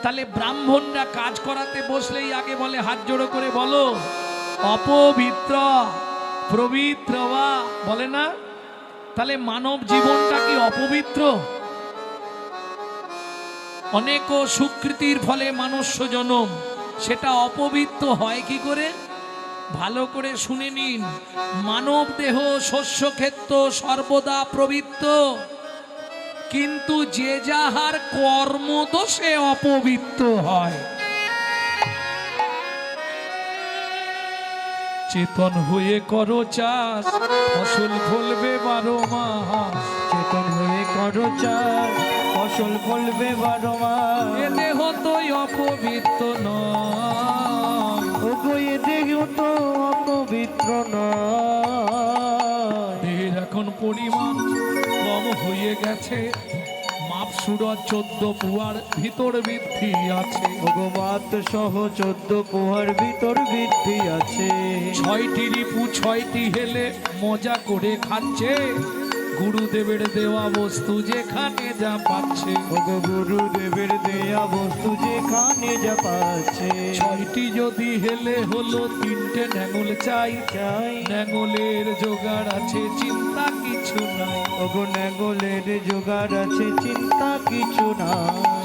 তাহলে ব্রাহ্মণরা কাজ করাতে বসলেই আগে বলে, হাত জোড়ো করে বলো অপবিত্র পবিত্র বা, বলে না? তাহলে মানব জীবনটা কি অপবিত্র? অনেক সুকৃতির ফলে মনুষ্য জনম, সেটা অপবিত্র হয় কি করে? ভালো করে শুনে নিন, মানব দেহ শস্য ক্ষেত্র সর্বদা পবিত্র, কিন্তু যে যাহার কর্মদোষে অপবিত্র হয়। চেতন হয়ে করো চাষ, ফসল ফলবে 12 মাস। চেতন হয়ে করো চাষ, ফসল ফলবে 12 মাস। এ দেহ তো অপবিত্র নয়, ওগো এ দেহ তো অপবিত্র নয়। দেহের এখন পরিমাণ কম হয়ে গেছে, মাপ সুরজ 14 পুয়ার ভিতর বৃদ্ধি আছে। ওগো মাত সহ 14 পোহার ভিতর বৃদ্ধি আছে। 6টি রিপু 6টি হেলে মজা করে খাচ্ছে, গুরুদেবের দেওয়া বস্তু যেখানে যা পাচ্ছে। ওগো গুরুদেবের দেয়া বস্তু যেখানে যা পাচ্ছে। 6টি যদি হেলে হলো, 3টে ন্যাঙল চাই। চাই ন্যাঙলের জোগাড় আছে, চিন্তা কিছু নাই। ওগো নেগলের জোগাড় আছে, চিন্তা কিছু না।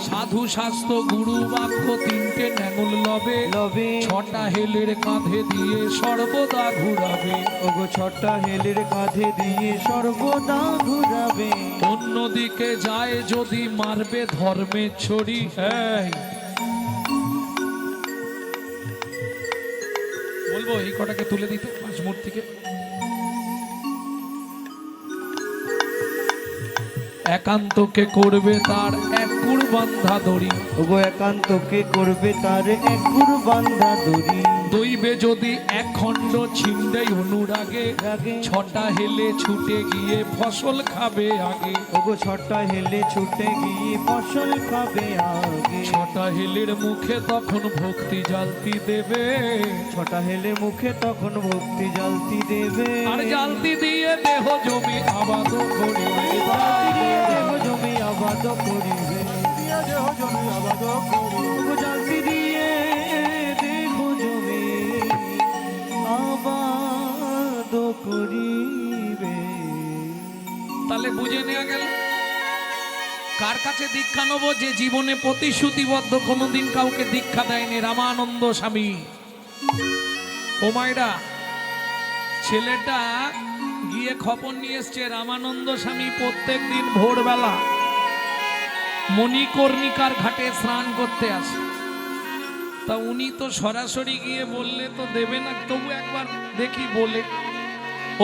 সাধু শাস্ত্র গুরু বাক্য 3টে ন্যাঙল লবে, লবে 6টা হেলের কাঁধে দিয়ে সর্বদা ঘুরাবে। ওগো 6টা হেলের কাঁধে দিয়ে সর্বদা ঘুরাবে। অন্যদিকে যায় যদি মারবে ধর্মের ছড়ি। এই বলবো এই কটাকে তুলে দিতে পাঁচমূর্তিকে। একান্তকে করবে তার এক কুড় বান্ধা দড়ি। ওগো একান্তকে করবে তার এক গুরু বান্ধা দড়ি। দইবে যদি এক খণ্ড ছিন্দেই অনুরাগে, রাগে 6টা হেলে ছুটে গিয়ে ফসল খাবে আগে। ওগো 6টা হেলে ছুটে গিয়ে ফসল খাবে আগে। 6টা হেলের মুখে তখন ভক্তি জ্বালতি দেবে, 6টা হেলে মুখে তখন ভক্তি জ্বালতি দেবে। আর জ্বালতি দিয়ে দেহ জমি আবাদ করিবে। দেহ জমি আবাদ করিবে। ওগো জ্বালতি দিয়ে দেহ জমি আবাদ করিবে। তাহলে বুঝে নেওয়া গেল কার কাছে দীক্ষা নেবো? যে জীবনে প্রতিশ্রুতিবদ্ধ, কোনোদিন কাউকে দীক্ষা দেয়নি, রামানন্দ স্বামী। ও মায়েরা, ছেলেটা গিয়ে খবর নিয়ে এসছে রামানন্দ স্বামী প্রত্যেক দিন ভোরবেলা মণিকর্ণিকার ঘাটে স্নান করতে আসে। তা উনি তো সরাসরি গিয়ে বললে তো দেবে না, তবু একবার দেখি বলে।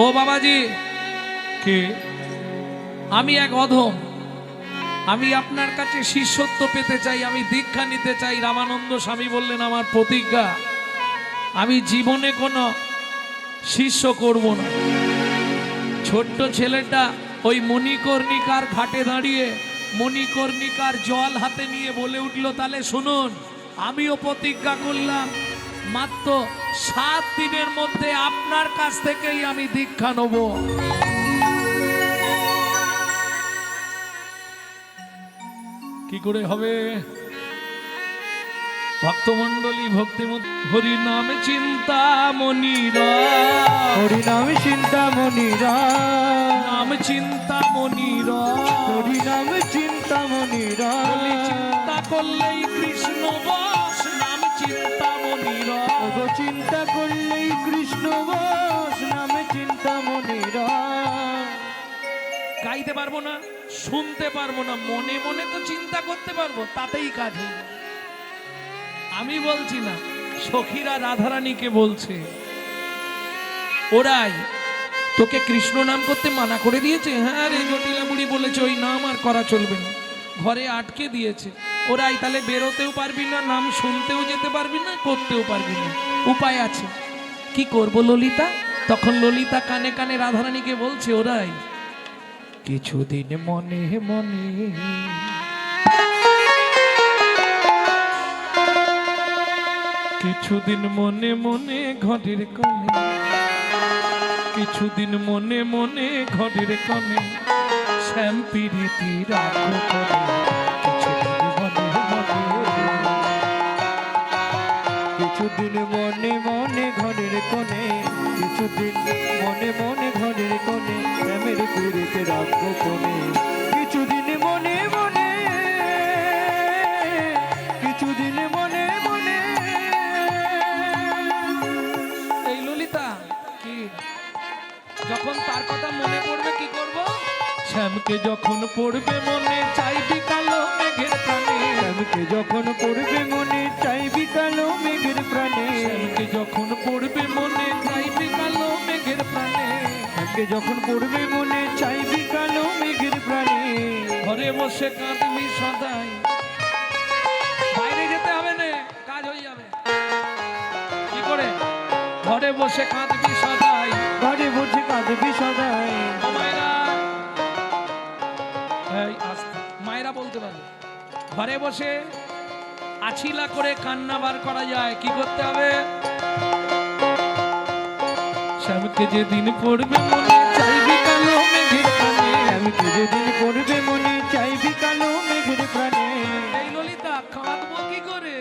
ও বাবাজি, কে? আমি এক অধম, আমি আপনার কাছে শিষ্যত্ব পেতে চাই, আমি দীক্ষা নিতে চাই। রামানন্দ স্বামী বললেন, আমার প্রতিজ্ঞা, আমি জীবনে কোনো শিষ্য করব না। ছোট্ট ছেলেটা ওই মণিকর্ণিকার ঘাটে দাঁড়িয়ে মণিকর্ণিকার জল হাতে নিয়ে বলে উঠল, তাহলে শুনুন, আমিও প্রতিজ্ঞা করলাম মাত্র 7 দিনের মধ্যে আপনার কাছ থেকেই আমি দীক্ষা নেব। কি করে হবে? ভক্তমণ্ডলী, ভক্তি হরি নামে চিন্তামণিরা, হরি নামে চিন্তামণিরা, নাম চিন্তামণিরা, হরি নামে চিন্তামণিরা। বলি চিন্তা করলেই কৃষ্ণ বস, নাম চিন্তামণিরা। ওগো চিন্তা করলেই কৃষ্ণ বস, নামে চিন্তামণিরা। গাইতে পারবো না, শুনতে পারবো না, মনে মনে তো চিন্তা করতে পারবো, তাতেই কাজ হয়ে যাবে। আমি বলছি না, সখীরা রাধারানীকে বলছে, ওরাই তোকে কৃষ্ণ নাম করতে মানা করে দিয়েছে। হ্যাঁ রে, জটিলা বুড়ি বলেছে ওই নাম আর করা চলবে না, ঘরে আটকে দিয়েছে। ওরাই তাহলে বেরোতেও পারবি না, নাম শুনতেও যেতে পারবি না, করতেও পারবি না। উপায় আছে, কি করব ললিতা? তখন ললিতা কানে কানে রাধারানীকে বলছে, ওরাই কিছুদিন মনে মনে, কিছুদিন মনে মনে ঘরের কোণে, কিছুদিন মনে মনে ঘরের কোণে শ্যাম প্রীতি রাখো করে। কিছুদিন মনে মনে ঘরের কোণে, কিছুদিন মনে মনে ঘরের কোণে, প্রেমের পুরীতে রাখবো কোণে। কিছুদিন মনে মনে, কিছুদিন মনে মনে। এই ললিতা কি, যখন তার কথা মনে পড়বে কি করব? শ্যামকে যখন পড়বে মনে, চাইবি কালো মেঘের প্রাণে। শ্যামকে যখন পড়বে মনে, চাইবি কালো মেঘের প্রাণে। শ্যামকে যখন পড়বে মনে, চাইবি কালো মেঘের প্রাণে। শ্যামকে যখন পড়বে মনে, চাইবি কালো মেঘের প্রাণে। ঘরে বসে কাঁদবি সদাই, বাইরে যেতে হবে না, কাজ হয়ে যাবে। কি করে? ঘরে বসে কাঁদবি সদাই, ঘরে বসে কাঁদবি সদাই। ও মায়েরা, এই আস্তে, মায়েরা বলতে পারবে। ঘরে বসে আছিলা করে কান্না বার করা যায়, কি করতে হবে? শ্যামকে যেদিন পড়বে মনে, চাইবি কালো মেঘের প্রাণে। শ্যামকে যেদিন পড়বে মনে, চাইবি কালো মেঘের প্রাণে। এই ললিতা, কাঁদবো কি করে?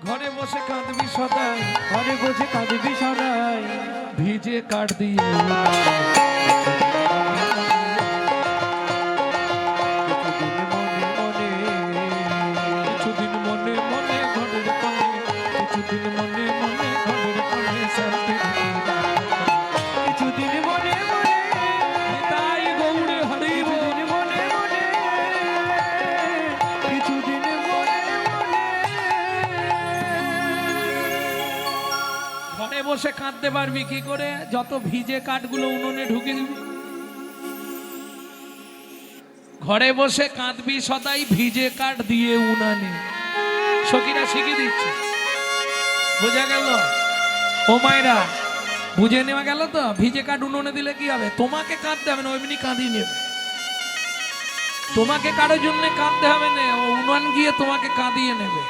ঘরে বসে কাঁদবি সদাই, ঘরে বসে কাঁদবি সদাই। ভিজে কাঠ দিয়ে কিছুদিন মনে মনে, কিছুদিন মনে মনে ঘরের কোণে, কিছুদিন মনে মনে ঘরের কোণে শ্যামকে কিছুদিন মনে মনে, তাই গৌড়ে হরিব। কিছুদিন মনে মনে, কিছুদিন মনে মনে। ঘরে বসে কাঁদতে পারবি কি করে? যত ভিজে কাঠগুলো উনুনে ঢুকে দিবি। ঘরে বসে কাঁদবি সদাই, ভিজে কাঠ দিয়ে উনানে। সখীরা শিখিয়ে দিচ্ছে, বোঝা গেল? ও মায়েরা, বুঝে নেওয়া গেল তো? ভিজে কাঠ উনুনে দিলে কি হবে? তোমাকে কাঁদতে হবে না, এমনি কাঁদিয়ে নেবে। তোমাকে কারোর জন্য কাঁদতে হবে না, ও উনান গিয়ে তোমাকে কাঁদিয়ে নেবে।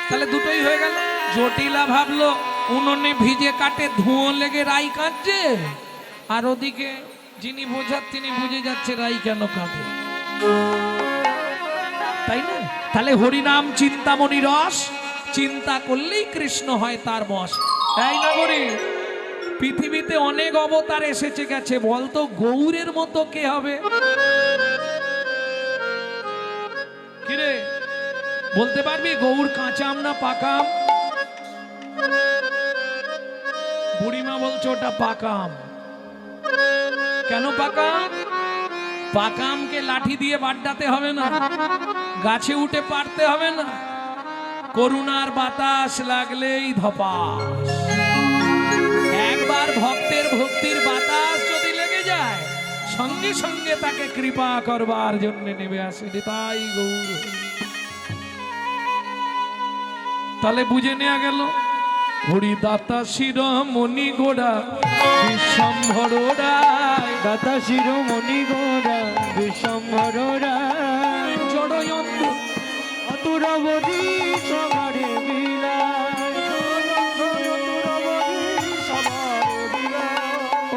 তাহলে দুটোই হয়ে গেল। জটিলা ভাবলো উনুনে ভিজে কাটে ধুঁয়ো লেগে রাই কাঁদছে, আর ওদিকে যিনি বোঝার তিনি বুঝে যাচ্ছে রাই কেন কাঁদে, তাই না? তাহলে হরিনাম চিন্তামণি রস, চিন্তা করলেই কৃষ্ণ হয় তার বশ। এই নগরী, পৃথিবীতে অনেক অবতার এসেছে গেছে, বলতো গৌরের মতো কে হবে? কিরে বলতে পারবি গৌর কাঁচা আম না পাকা আম? বুড়িমা বলছে ওটা পাকা আম। কেন পাকা আম? পাকা আমকে লাঠি দিয়ে বাড্ডাতে হবে না, গাছে উঠে পারতে হবে না, করুণার বাতাস লাগলেই ধপাস। একবার ভক্তের ভক্তির বাতাস যদি লেগে যায়, সঙ্গে সঙ্গে তাকে কৃপা করবার জন্য নেমে আসে। তাই গৌর। তাহলে বুঝে নেওয়া গেল হরি দাতা শিরোমণি গোড়া বিশ্বম্ভর রায়, দাতা শিরোমণি গোরা বিশ্বম্ভর রায়, জড়য়ন্ত্র অতুরাবধি সবারে বিলায়,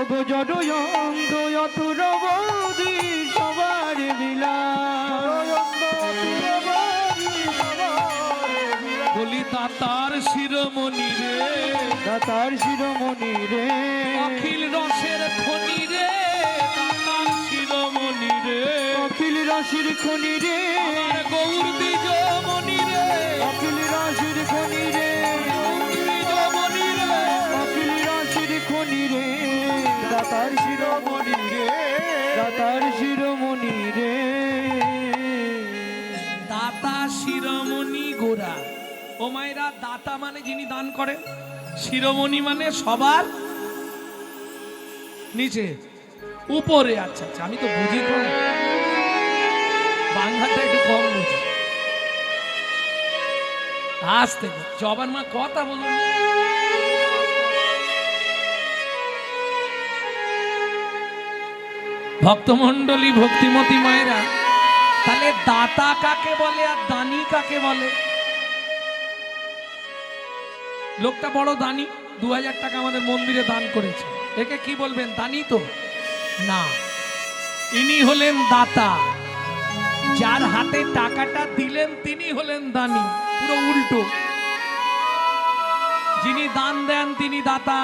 ওগো জড়য়ন্ত্র অতুরাবধি সবারে বিলায়, বলি দাতার শিরোমণি রে, দাতার শিরোমণি রে, অখিল রসের খনি রে, দাতার শিরোমণি রে, অখিল রাশির খনি রে, আমার গৌর দ্বিজমণি রে, অখিল রাশির খনি রে, দ্বিজমণি রে, অখিল রাশির খনি রে, দাতার শিরোমণি রে, দাতার শিরোমণি রে, দাতা শিরোমণি গোরা। ও মায়েরা, দাতা মানে যিনি দান করেন, শিরোমণি মানে সবার নিচে উপরে। আচ্ছা আচ্ছা, আমি তো বুঝি কম, বাংলাটা একটু কম বুঝি। আসতে জবান মা কথা বলুন। ভক্তমণ্ডলী, ভক্তিমতী মায়েরা, তাহলে দাতা কাকে বলে আর দানি কাকে বলে? লোকটা বড় দানি, 2000 টাকা আমাদের মন্দিরে দান করেছে, একে কি বলবেন? দানি তো না, ইনি হলেন দাতা। যার হাতে টাকাটা দিলেন তিনি হলেন দানি। পুরো উল্টো, যিনি দান দেন তিনি দাতা,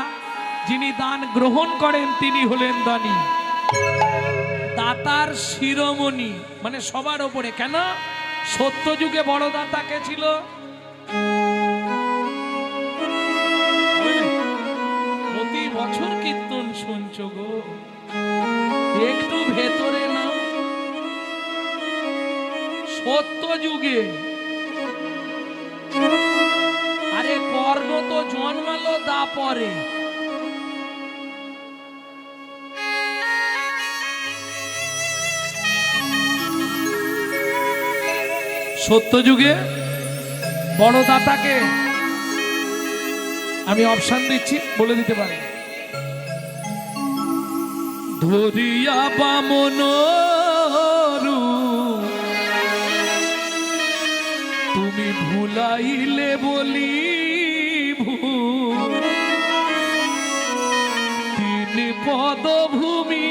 যিনি দান গ্রহণ করেন তিনি হলেন দানি। দাতার শিরোমণি মানে সবার ওপরে। কেন? সত্যযুগে বড় দাতা কে ছিল? প্রতি বছর কীর্তন শুনছো গো, একটু ভেতরে নাও। সত্যযুগে আরে কর্ণ তো জন্মালো দাপরে। সত্যযুগে বড় দাতাকে আমি অপশন দিচ্ছি, বলে দিতে পারি। ধরিয়া বামন তুমি ভুলাইলে বলি তিন পদভূমি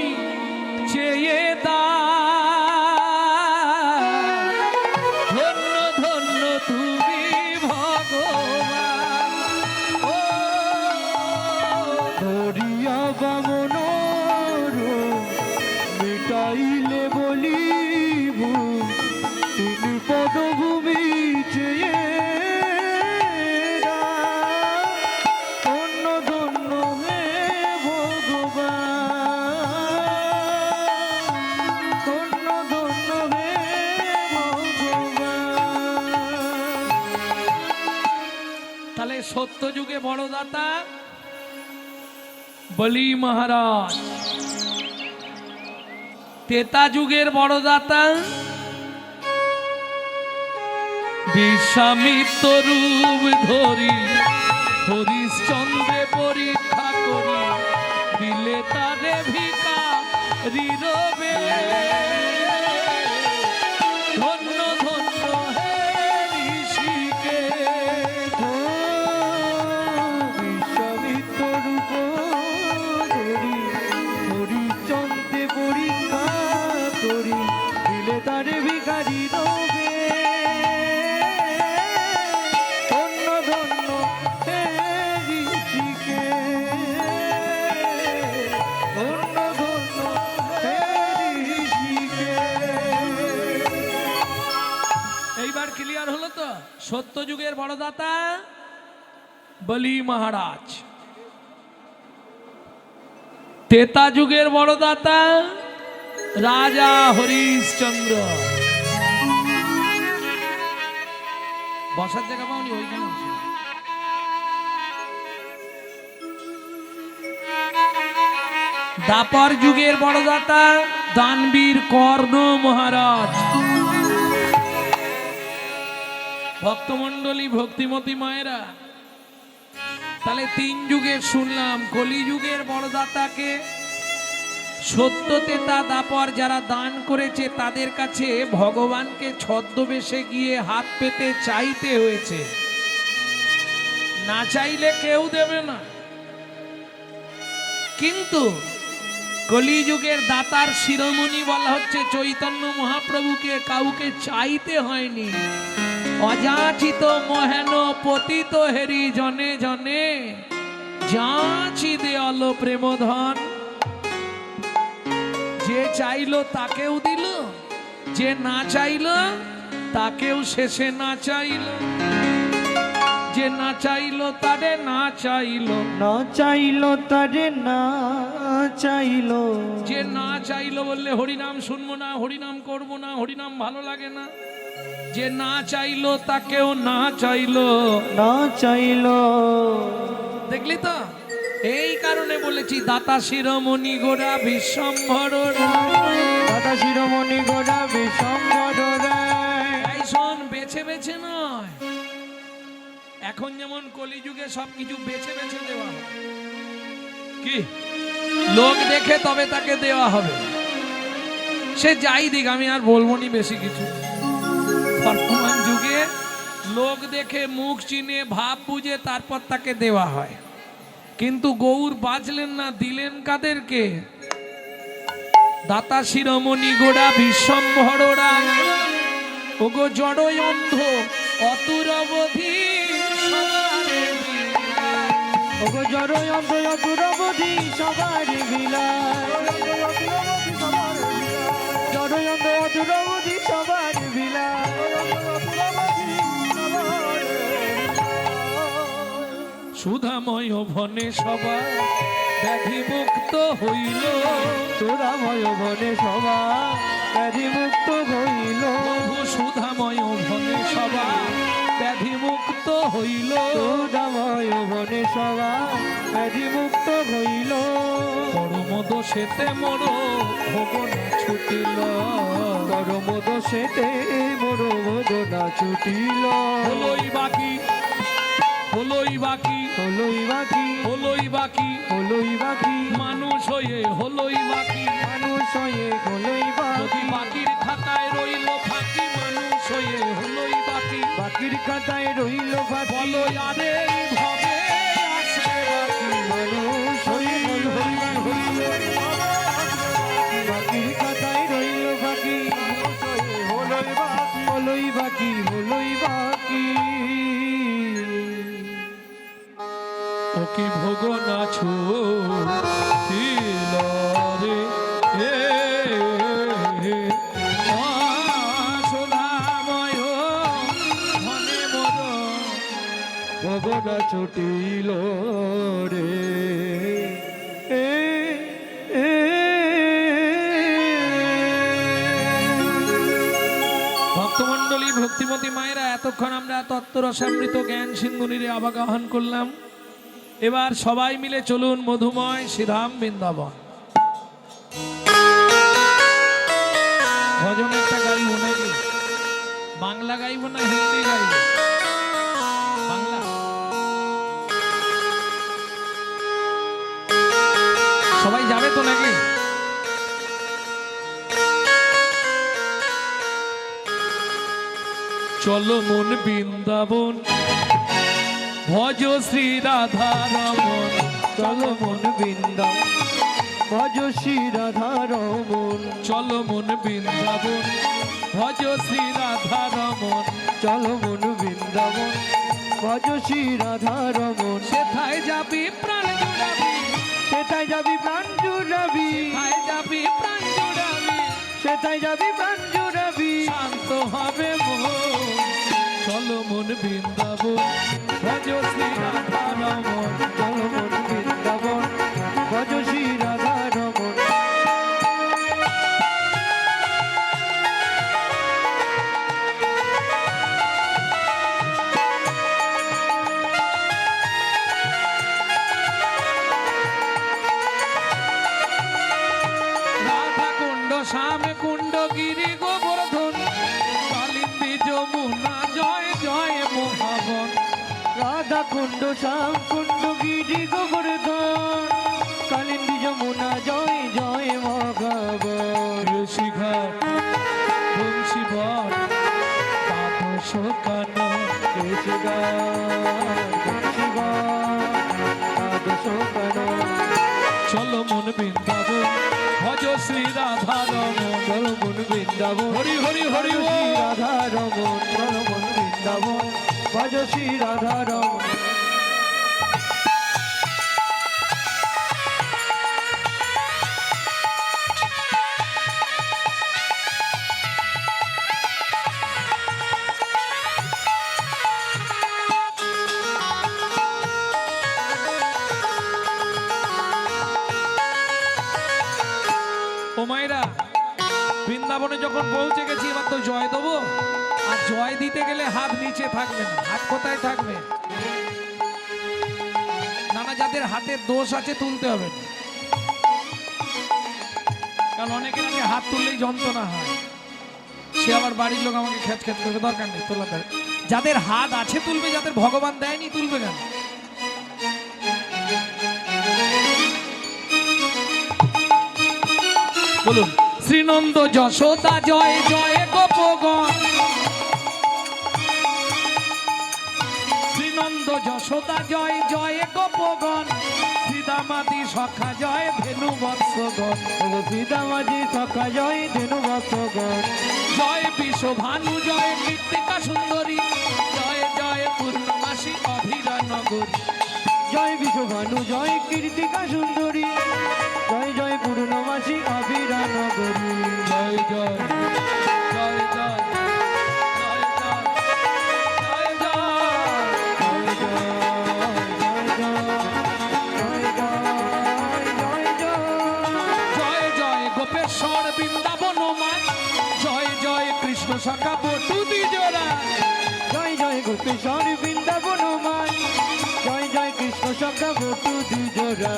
চেয়ে দা, ধন্য ধন্য তুমি ভগবান। ও ধরিয়া বামন মিটাইলে বলিব তিনি পদভূমি চেয়ে ধন্য ধন্য হে ভগবান, ধন্য ধন্য হে ভগবান। তাহলে সত্যযুগে বড় দাতা বলি মহারাজ, ত্রেতা যুগের বড় দাতা বিশ্বামিত্র রূপ ধরি হরিশ্চন্দ্রে পরীক্ষা করি দিলে তারে ভিখারি রবে। ধন্য ধন্য হে ঋষিকে, বিশ্বামিত্র রূপ ধরি হরিচন্দ্রে পরীক্ষা করি দিলে তারে ভিখারি রবে। ধন্য ধন্য হে ঋষিকে, সত্য যুগের বড়দাতা বলি মহারাজ, তেতা যুগের বড়দাতা রাজা হরিশ্চন্দ্র। বসার জায়গা পাওনি ওইখানে বসো। দাপর যুগের বড়দাতা দানবীর কর্ণ মহারাজ। ভক্তমণ্ডলী, ভক্তিমতী মায়েরা, তাহলে 3 যুগের শুনলাম। কলি যুগের বড়দাতাকে সত্য, তেতা, দাপর যারা দান করেছে তাদের কাছে ভগবানকে ছদ্মবেশে গিয়ে হাত পেতে চাইতে হয়েছে, না চাইলে কেউ দেবে না। কিন্তু কলিযুগের দাতার শিরোমণি বলা হচ্ছে চৈতন্য মহাপ্রভুকে কাউকে চাইতে হয়নি। অযাচিত মহেন পতিত হেরি জনে জনে, যাচি দেয়াল প্রেমধন। যে চাইলো তাকেও দিল, যে না চাইলো তাকেও শেষে না চাইলো, যে না চাইলো তারে না চাইলো, না চাইলো তারে না চাইলো। যে না চাইলো বললে হরিনাম শুনবো না, হরিনাম করবো না, হরিনাম ভালো লাগে না, যে না চাইলো তাকেও না চাইলো, না চাইলো। দেখলি তো? এই কারণে বলেছি দাতা শিরোমণি গোরা বিশ্বম্ভর, দাতা শিরোমণি গোরা বিশ্বম্ভর। এই শোন, বেছে বেছে নয়। এখন যেমন কলিযুগে সবকিছু বেছে বেছে দেওয়া হয়, কি লোক দেখে তবে তাকে দেওয়া হবে। সে যাই দিক, আমি আর বলবো নি বেশি কিছু। বর্তমান যুগে লোক দেখে, মুখ চিনে, ভাব বুঝে তারপর তাকে দেওয়া হয়। কিন্তু গৌর বাঁচলেন না, দিলেন কাদেরকে? দাতা শিরোমণি গোড়া বিশ্বম্ভরা। ওগো জড়ই অন্ধ অতুরবধি সবারে বিলায়, ওগো জড়ই অন্ধ অতুরবধি সবারে বিলায়, জড়ই অন্ধ অতুরবধি সবারে বিলায়। সুধাময় ভনে সবাই ব্যাধি মুক্ত হইল, সুধাময় ভনে সবাই ব্যাধি মুক্ত হইল, প্রভু সুধাময় ভনে সবাই ব্যাধি মুক্ত হইল, সুধাময় ভনে সবাই ব্যাধি মুক্ত হইল। পরম দোষেতে মোর ভোগ না ছুটিল, পরম দোষেতে মোর ভোগ না ছুটিল। হলোই বাকি, হলোই বাকি, হলোই বাকি, হলোই বাকি, হলোই বাকি, মানুষ হয়ে হলোই বাকি, মানুষ হয়ে হলোই যদি বাকি, বাকির খাতায় রইল ফাঁকি, মানুষ হয়ে হলোই বাকি, বাকির খাতায় রইল বাকি, বলো আরে ভাবে আসবে বাকি, মানুষ হয়ে বাকির খাতায় রইল বাকি, হলোই বাকি, হলোই বাকি। ও কি ভোগ না ছুটিল রে সুধাময় মনে মদ, ভোগ না ছুটিল রে। ভক্তমণ্ডলী, ভক্তিমতী মায়েরা, এতক্ষণ আমরা তত্ত্বরসামৃত জ্ঞান সিন্ধুনিরে আবাগাহন করলাম। এবার সবাই মিলে চলুন মধুময় শ্রীধাম বৃন্দাবন। ভজন একটা গাইব নাকি? বাংলা গাইব না হিন্দি গাইব? বাংলা। সবাই যাবে তো নাকি? চলো মন বৃন্দাবন, ভজ শ্রী রাধা রমন, চলো মন বৃন্দাবন, ভজ শ্রী রাধা রমন, চলো মন বৃন্দাবন, ভজ শ্রী রাধা রমন, চলো মন বৃন্দাবন, ভজ শ্রী রাধা রমন। সেথায় যাবি প্রাণ জুড়াবি, সেটাই যাবি প্রাণ জুড়াবি, সেথায় যাবি প্রাণ জুড়াবি, সেটাই যাবি প্রাণ জুড়াবি। শান্ত হবে মন, চলো চলো মন বৃন্দাবন ভজ শ্রী রাধা রমন। চলো মন বৃন্দাবন ভজ শ্রী রাধা রমন। রাধা কুণ্ড শ্যাম কুণ্ড গিরি গোবর্ধন কালিন্দী যমুনা জয় জয় মহাবন। রাধা কুণ্ড শ্যাম কুণ্ড গিরি গোবর্ধন কালিন্দী যমুনা জয় জয় মহাবন। ঋষিঘাট বংশীবর দ্বাদশ কানন। চলো মন বৃন্দাবন ভজ শ্রী রাধা রমন। চলো মন বৃন্দাবন হরি হরি হরি ভজ শ্রী রাধা রমন। চলো মন বৃন্দাবন ভজ শ্রী রাধা রমন। ও মায়েরা, বৃন্দাবনে যখন পৌঁছে গেছি এবার তো জয় দেবো। আর জয় দিতে গেলে হাত নিচে থাকবে না, হাত কোথায় থাকবে? নানা যাদের হাতের দোষ আছে তুলতে হবে না, কারণ অনেকের আগে হাত তুললেই যন্ত্রণা হয়, সে আবার বাড়ির লোক আমাকে খেচ খেচ করবে, দরকার নেই তোলা। যাদের হাত আছে তুলবে, যাদের ভগবান দেয়নি তুলবে কেন? বলুন, শ্রীনন্দ যশোদা জয় জয় গোপগণ। শ্রীনন্দ যশোদা জয় জয় গোপগণ। শ্রীদামাদি সখা জয় ধেনু বৎসগণ। সীতামাজি সখা জয় ধেনু বৎসগণ। জয় বিশ্বভানু জয় মৃত্তিকা সুন্দরী। জয় জয় পূর্ণমাসী অভিরা নগরী। জয় বিশ্বভানু জয় কীর্তিকা সুন্দরী। জয় জয় পূর্ণমাসী অভিরা নগরী। জয় জয় জয় জয় জয় জয় জয় জয় জয় গোপেশ্বর বৃন্দাবন মায়। জয় জয় কৃষ্ণ সখা বটু দ্বিজোরা। জয় জয় গোপেশ্বর বৃন্দাবন মান। জয় জয় কৃষ্ণ সখা বটু দ্বিজোরা।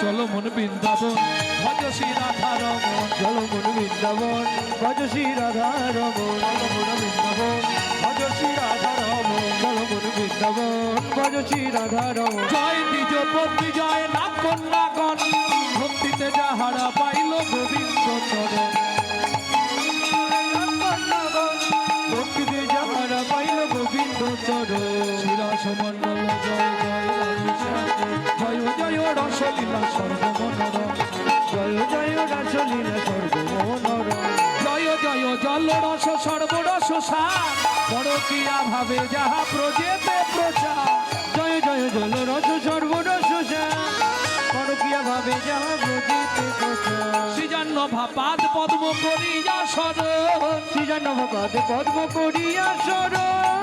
চলো মন বৃন্দাবন ভজ শ্রী রাধা রমন। চলো মন বৃন্দাবন ভজ শ্রী রাধা রমন। চলো মন বৃন্দাবন ভজ শ্রী রাধা রমন। চলো মন বৃন্দাবন ভজ শ্রী রাধা রমন। জয় দ্বিজ পত্নী জয় নাম কন্যাগণ। ভক্তিতে যাহারা পাইল গোবিন্দ চরণ। ভক্তিতে যাহারা পাইল গোবিন্দ চরণ। শ্রীরাস মণ্ডল জয় জয় রাধেশ্যাম। জয় জয় রসলীলা সর্বমনোরম। জয় জয় রাসলীলা সর্বমনোরম। জয় জয় জল রস সর্বরস সার। পরকীয়া ভাবে যাহা প্রজেতে প্রচার। জয় জয় জল রস সর্বরস পরকীয়া ভাবে যাহা ব্রজিতে প্রচার। সৃজান্ন ভাপাদ পদ্ম করিয়া সরণ। সৃজন ভগবতে পদ্ম করিয়া সরণ।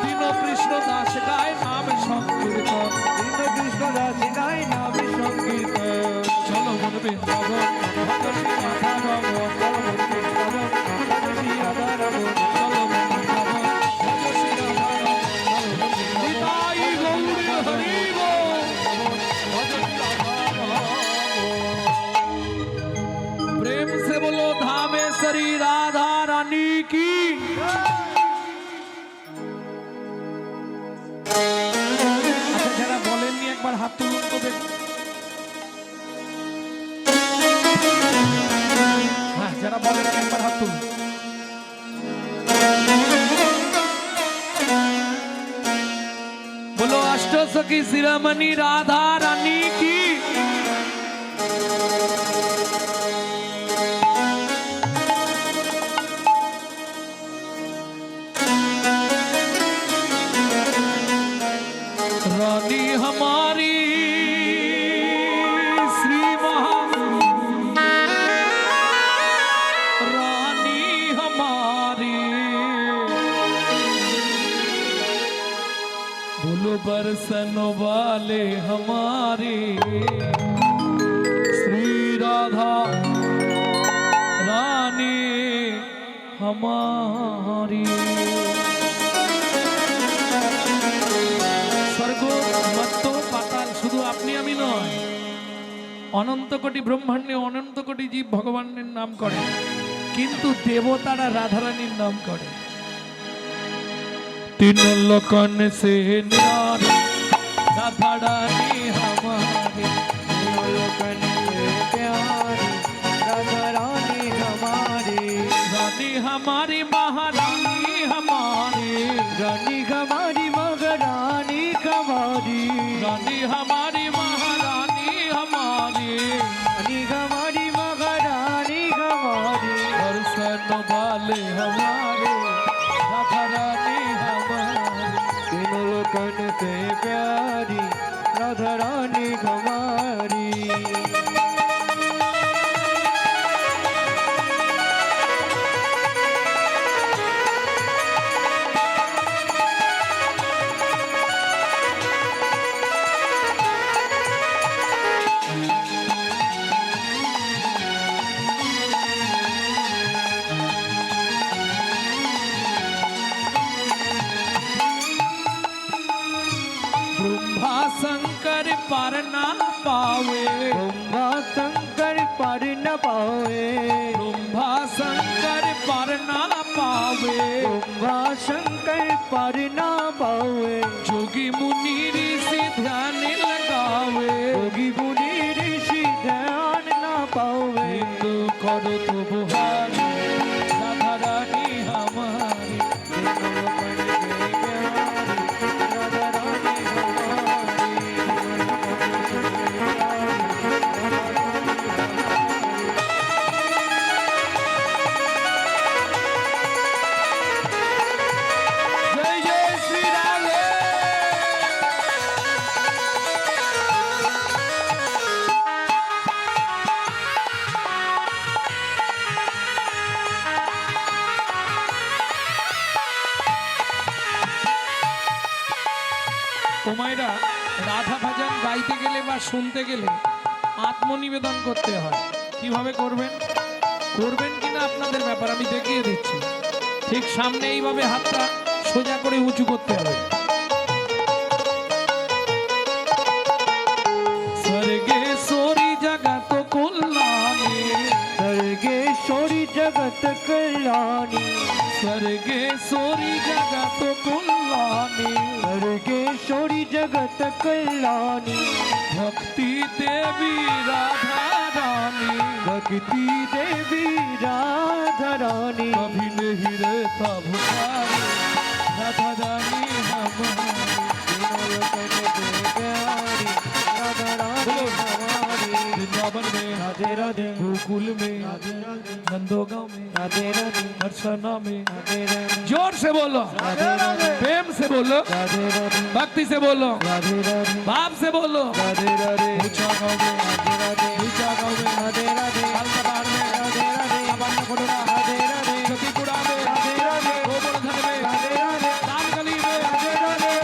দীন কৃষ্ণ দাস গায় নাম সংকীর্তন। দীন কৃষ্ণ দাস গায় নামে সংকীর্তন। চলো মন বৃন্দাবন ভজ শ্রী রাধা রমন। চলো মন বৃন্দাবন ভজ শ্রী রাধা রমন। চলো মন বৃন্দাবন ভজ শ্রী রাধা রমন। নিতাই গৌরী হরি বল। ভজ শ্রী রাধা রমন। प्रेम से बोलो धामेश्वरी राधा रानी की। আচ্ছা, যারা বলেননি একবার হাত তুলুন তো দেখি। হ্যাঁ, যারা বলেননি একবার হাত তুলুন। बोलो अष्टसखी शिरोमणि राधा रानी की। रानी हमारी श्री महा रानी हमारी दर्शन वाले हमारे श्री राधा रानी हमारी। স্বর্গ মত্ত পাতাল শুধু আপনি আমি নয়, অনন্ত কোটি ব্রহ্মাণ্ডে অনন্ত কোটি জীব ভগবানের নাম করে, কিন্তু দেবতারা রাধারানীর নাম করে। तीन लोकन से न्यारी राधा रानी हमारी, तीनों लोकन से प्यारी राधा रानी हमारी। रानी हमारी महारानी हमारी, रानी हमारी महारानी हमारी। रानी हमारी महारानी हमारी, रानी हमारी महारानी हमारी। दर्शन वाले हमारे राधा रानी हमारी। तीनों लोकन से प्यारी राधा रानी हमारी। ब्रह्मा शंकर पर ना पावे, ब्रह्मा शंकर पर न पावे। ब्रह्मा शंकर पर ना पावे, ब्रह्मा शंकर पर न पावे। जोगी मुनि ऋषि ध्यान लगावे, योगी मुनि ऋषि ध्यान न पावे। हिंदू करो तो बुहारी राधा रानी हमारी। जय जय श्री राधे। তোমায়রা রাধা ভজন গাইতে গেলে বা শুনতে গেলে আত্মনিবেদন করতে হয়। কিভাবে করবেন করবেন কিনা আপনাদের ব্যাপার, আমি দেখিয়ে দিচ্ছি। ঠিক সামনে এইভাবে হাতটা সোজা করে উঁচু করতে হবে। স্বর্গেশ্বরী জগত কল্যাণী, सर्गेश्वरी जगत कल्याणी। स्वर्गेश्वरी जगत कल्याणी, सर्गेश्वरी जगत कल्याणी। भक्ति देवी राधा रानी, भक्ति देवी राधा रानी। कभी नहीं रहता भुखारी राधा रानी हमारी। तीनों लोकन से प्यारी राधा रानी हमारी। वृंदावन में राधे राधे गोकुल में राधे राधे नंदोगांव में राधे राधे हर्षना में। राधे राधे जोर से बोलो, राधे राधे प्रेम से बोलो, राधे राधे भक्ति से बोलो, राधे राधे भाव से बोलो। राधे राधे ऊंचा गाँव में राधे राधे नीचा गाँव में राधे राधे कालका पहाड़ में राधे राधे सामान्य कोडोरा राधे राधे सतीपुरा में राधे राधे गोवर्धन में राधे राधे रामगली में राधे राधे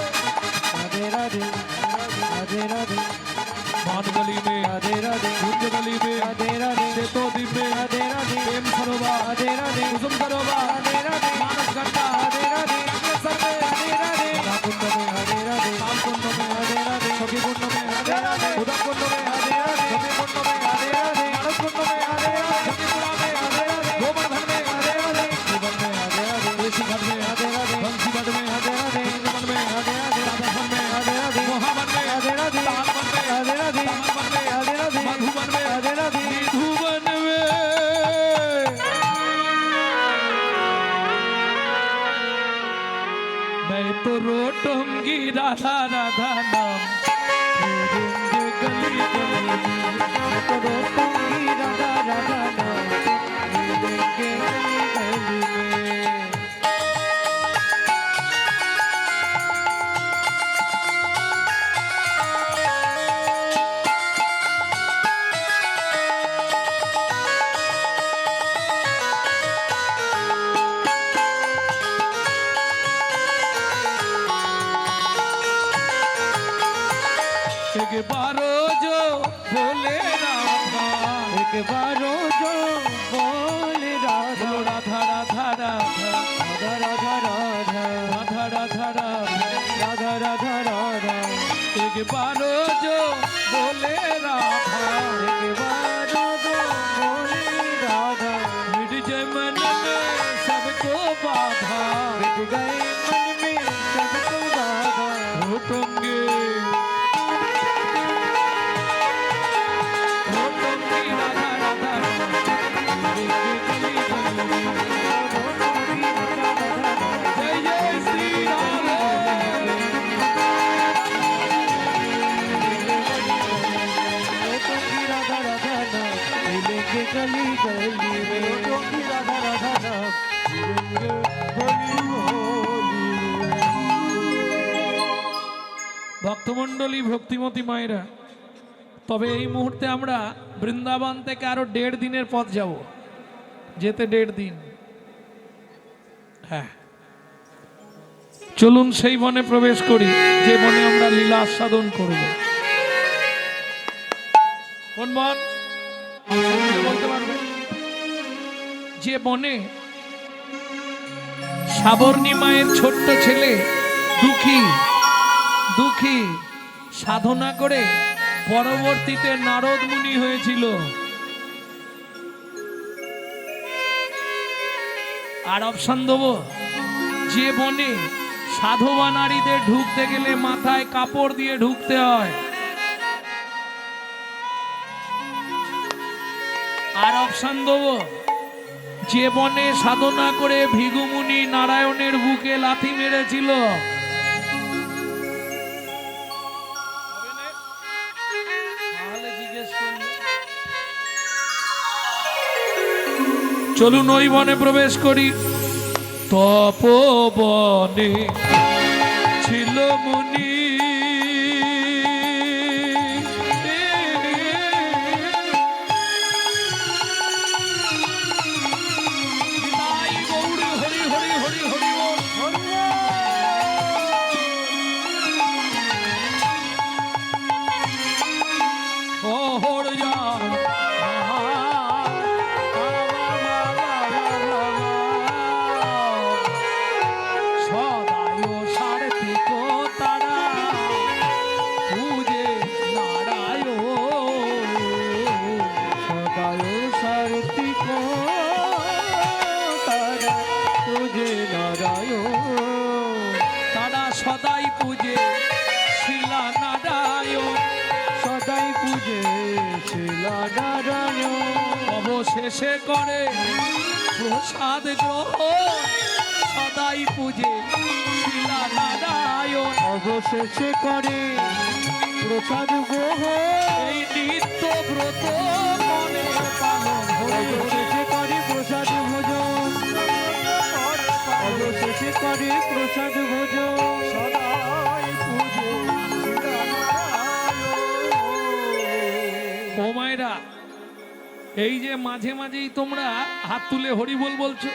राधे राधे राधे राधे मानगली में राधे राधे गुंजगली में राधे राधे सेतोदीप में राधे राधे प्रेम सरोवर राधे राधे कुसुम सरोवर राधे राधे मानस घंटा राधे राधे अग्रसर में राधे राधे राधाकुंड में राधे राधे कालकुंड में राधे राधे सखी कुंड में राधे राधे उदकुंड में राधे राधे सखी कुंड में राधे राधे मानस कुंड में राधे राधे सतीपुरा में राधे राधे गोवर्धन में राधे राधे जीवन में राधे राधे ऋषि घाट में राधे राधे बंसी घाट में राधे राधे वृंदावन में राधे राधे राधावन में राधे राधे मोहावन में राधे राधे तालवन में राधे राधे तामरवन में राधे राधे मधुवन में राधे राधे निधुवन में। मैं तो रोटूंगी राधा राधा नाम फिरूंगी गली गली में। तो रोटूंगी राधा राधा नाम मिलेंगे गली गली में। বলে রাধা রাধা রাধা রাধা রাধা রাধা রাধা রাধা রাধা রাধা রাধা রাধা রাধা একবারও जो बोले राधा একবারও বলে রাধা मिट जाए मन में सबको बाधा मिट गए मन में सबको बाधा होटोंगे राधा राधा जय जय श्री राधे राधा राधा नाम मिलेंगे गली गली में राधा राधा नाम मिलेंगे होली होली ভক্তমণ্ডলী ভক্তিমতী মায়েরা, তবে এই মুহূর্তে আমরা বৃন্দাবন থেকে আরো 1.5 দিনের পথ যাব, যেতে 1.5 দিন। হ্যাঁ, চলুন সেই বনে প্রবেশ করি যে বনে আমরা লীলা আস্বাদন করব। কোন বন বলতে পারবে? যে বনে সাবর্ণী মায়ের ছোট্ট ছেলে দুঃখী দুঃখী সাধনা করে পরবর্তীতে নারদ মুনি হয়েছিল। আর অপশন দেবো, যে বনে সাধবা নারীদের ঢুকতে গেলে মাথায় কাপড় দিয়ে ঢুকতে হয়। আর অপশন দেবো, যে বনে সাধনা করে ভৃগুমুনি নারায়ণের বুকে লাথি মেরেছিল। চলুন ওই বনে প্রবেশ করি। তপবনে ছিল মুনি, হরি হরি হরি হরি ও হরি যা সদাই পূজে শিলা নারায়ণ, সদাই পূজে শিলা নারায়ণ, অবশেষে করে প্রসাদ গ্রহণ। সদাই পূজে শিলা নারায়ণ, অবশেষে করে প্রসাদ গ্রহণ। এই নিত্য ব্রত মনে পালন অবশেষে করে প্রসাদ ভোজন, অবশেষে করে প্রসাদ ভোজন। সদাই পূজে শিলা নারায়ণ। ও মায়েরা, এই যে মাঝে মাঝেই তোমরা হাত তুলে হরি বল বলছো,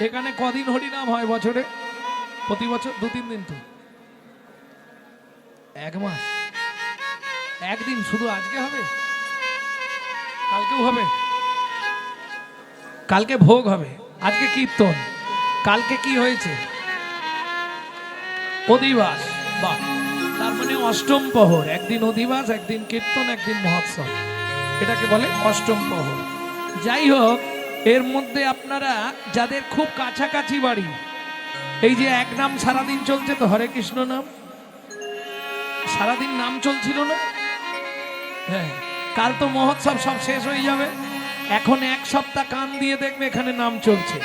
এখানে কদিন হরিনাম হয় বছরে? প্রতি বছর 2-3 দিন তো, 1 মাস, একদিন শুধু। আজকে হবে, কালকেও হবে, কালকে ভোগ হবে, আজকে কীর্তন, কালকে কি হয়েছে? অধিবাস। বাহ, তার মানে অষ্টম প্রহর, একদিন অধিবাস, একদিন কীর্তন, একদিন মহোৎসব, এটাকে বলে অষ্টম প্রহর। যাই হোক, এর মধ্যে আপনারা যাদের খুব কাছাকাছি বাড়ি, এই যে এক নাম সারাদিন চলছে তো, হরে কৃষ্ণ নাম সারাদিন নাম চলছিল না? হ্যাঁ, কাল তো মহোৎসব সব শেষ হয়ে যাবে, এখন 1 সপ্তাহ কান দিয়ে দেখবে এখানে নাম চলছে।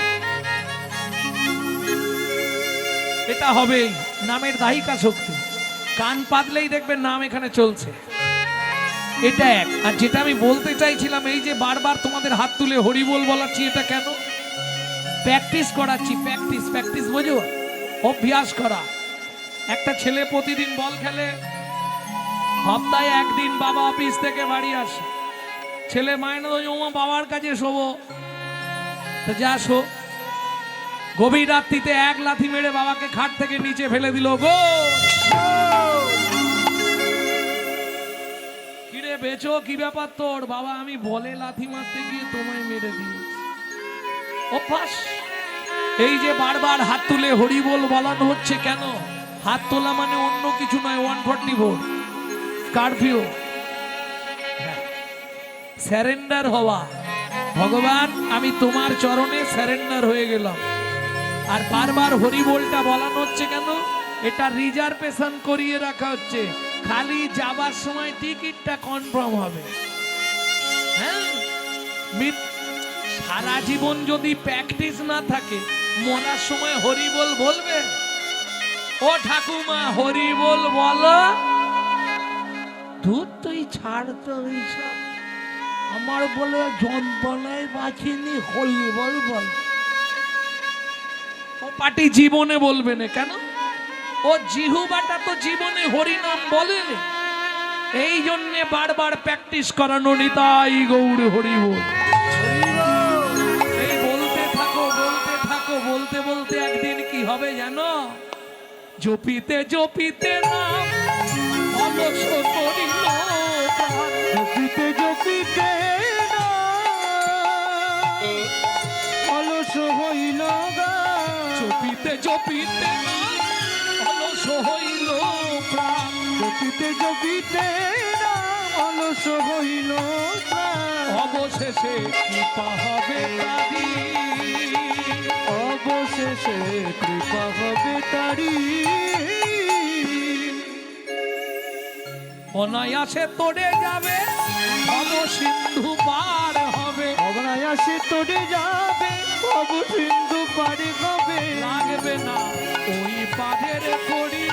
এটা হবেই, নামের দাহিকা শক্তি। কান পাতলেই দেখবে নাম এখানে চলছে। এটা এক। আর যেটা আমি বলতে চাইছিলাম, এই যে বারবার তোমাদের হাত তুলে হরি বল বলাচ্ছি, এটা কেন? প্র্যাকটিস করাচ্ছি। প্র্যাকটিস, প্র্যাকটিস বোঝো? অভ্যাস করা। একটা ছেলে প্রতিদিন বল খেলে, সপ্তাহে 1 দিন বাবা অফিস থেকে বাড়ি আসে, ছেলে মায়না তো ওমা বাবার কাছে শোবো, তো যা শো। গভীর রাত্রিতে 1 লাথি মেরে বাবাকে খাট থেকে নিচে ফেলে দিল। গো কিরে বেচো, কি ব্যাপার তোর? বাবা আমি বলে লাথি মারতে গিয়ে তোমায় মেরে দিয়েছি। অভ্যাস। এই যে বারবার হাত তুলে হরি বল বলানো হচ্ছে কেন? হাত তোলা মানে অন্য কিছু নয়, 144 কারফিউ, স্যারেন্ডার হওয়া। ভগবান আমি তোমার চরণে স্যারেন্ডার হয়ে গেলাম। আর বারবার হরি বলটা বলানো হচ্ছে কেন? এটা রিজার্ভেশন করিয়ে রাখা হচ্ছে, খালি যাবার সময় টিকিটটা কনফার্ম হবে। হ্যাঁ, সারা জীবন যদি প্র্যাকটিস না থাকে, মরার সময় হরি বল বলবে? ও ঠাকুমা হরি বল বলো। ধুর তুই ছাড় তো এইসব, আমার বলে যন্ত্রণায় বাঁচিনি, হরি বল বল। ও পাটি জীবনে বলবে না কেন? ও জিহুবাটা তো জীবনে হরিনাম বলেনি, এই জন্যে বারবার প্র্যাকটিস করানো। নিতাই গৌর হরি বল। এই বলতে থাকো বলতে থাকো, বলতে বলতে একদিন কি হবে জানো? জপিতে জপিতে নাম অলস করিল প্রাণ। জপিতে জপিতে অলস হইল গান। জপিতে জপিতে নাম অলস হইল প্রাণ। জপিতে জপিতে অলস হইল প্রাণ। অবশেষে কৃপা হবে তারি, অবশেষে কৃপা হবে তারি। অনায়াসে তোড়ে যাবে, ভব সিন্ধু পার হবে। অনায়াসে তোড়ে যাবে, ভব সিন্ধু পার হবে। লাগবে না ওই পাদের করি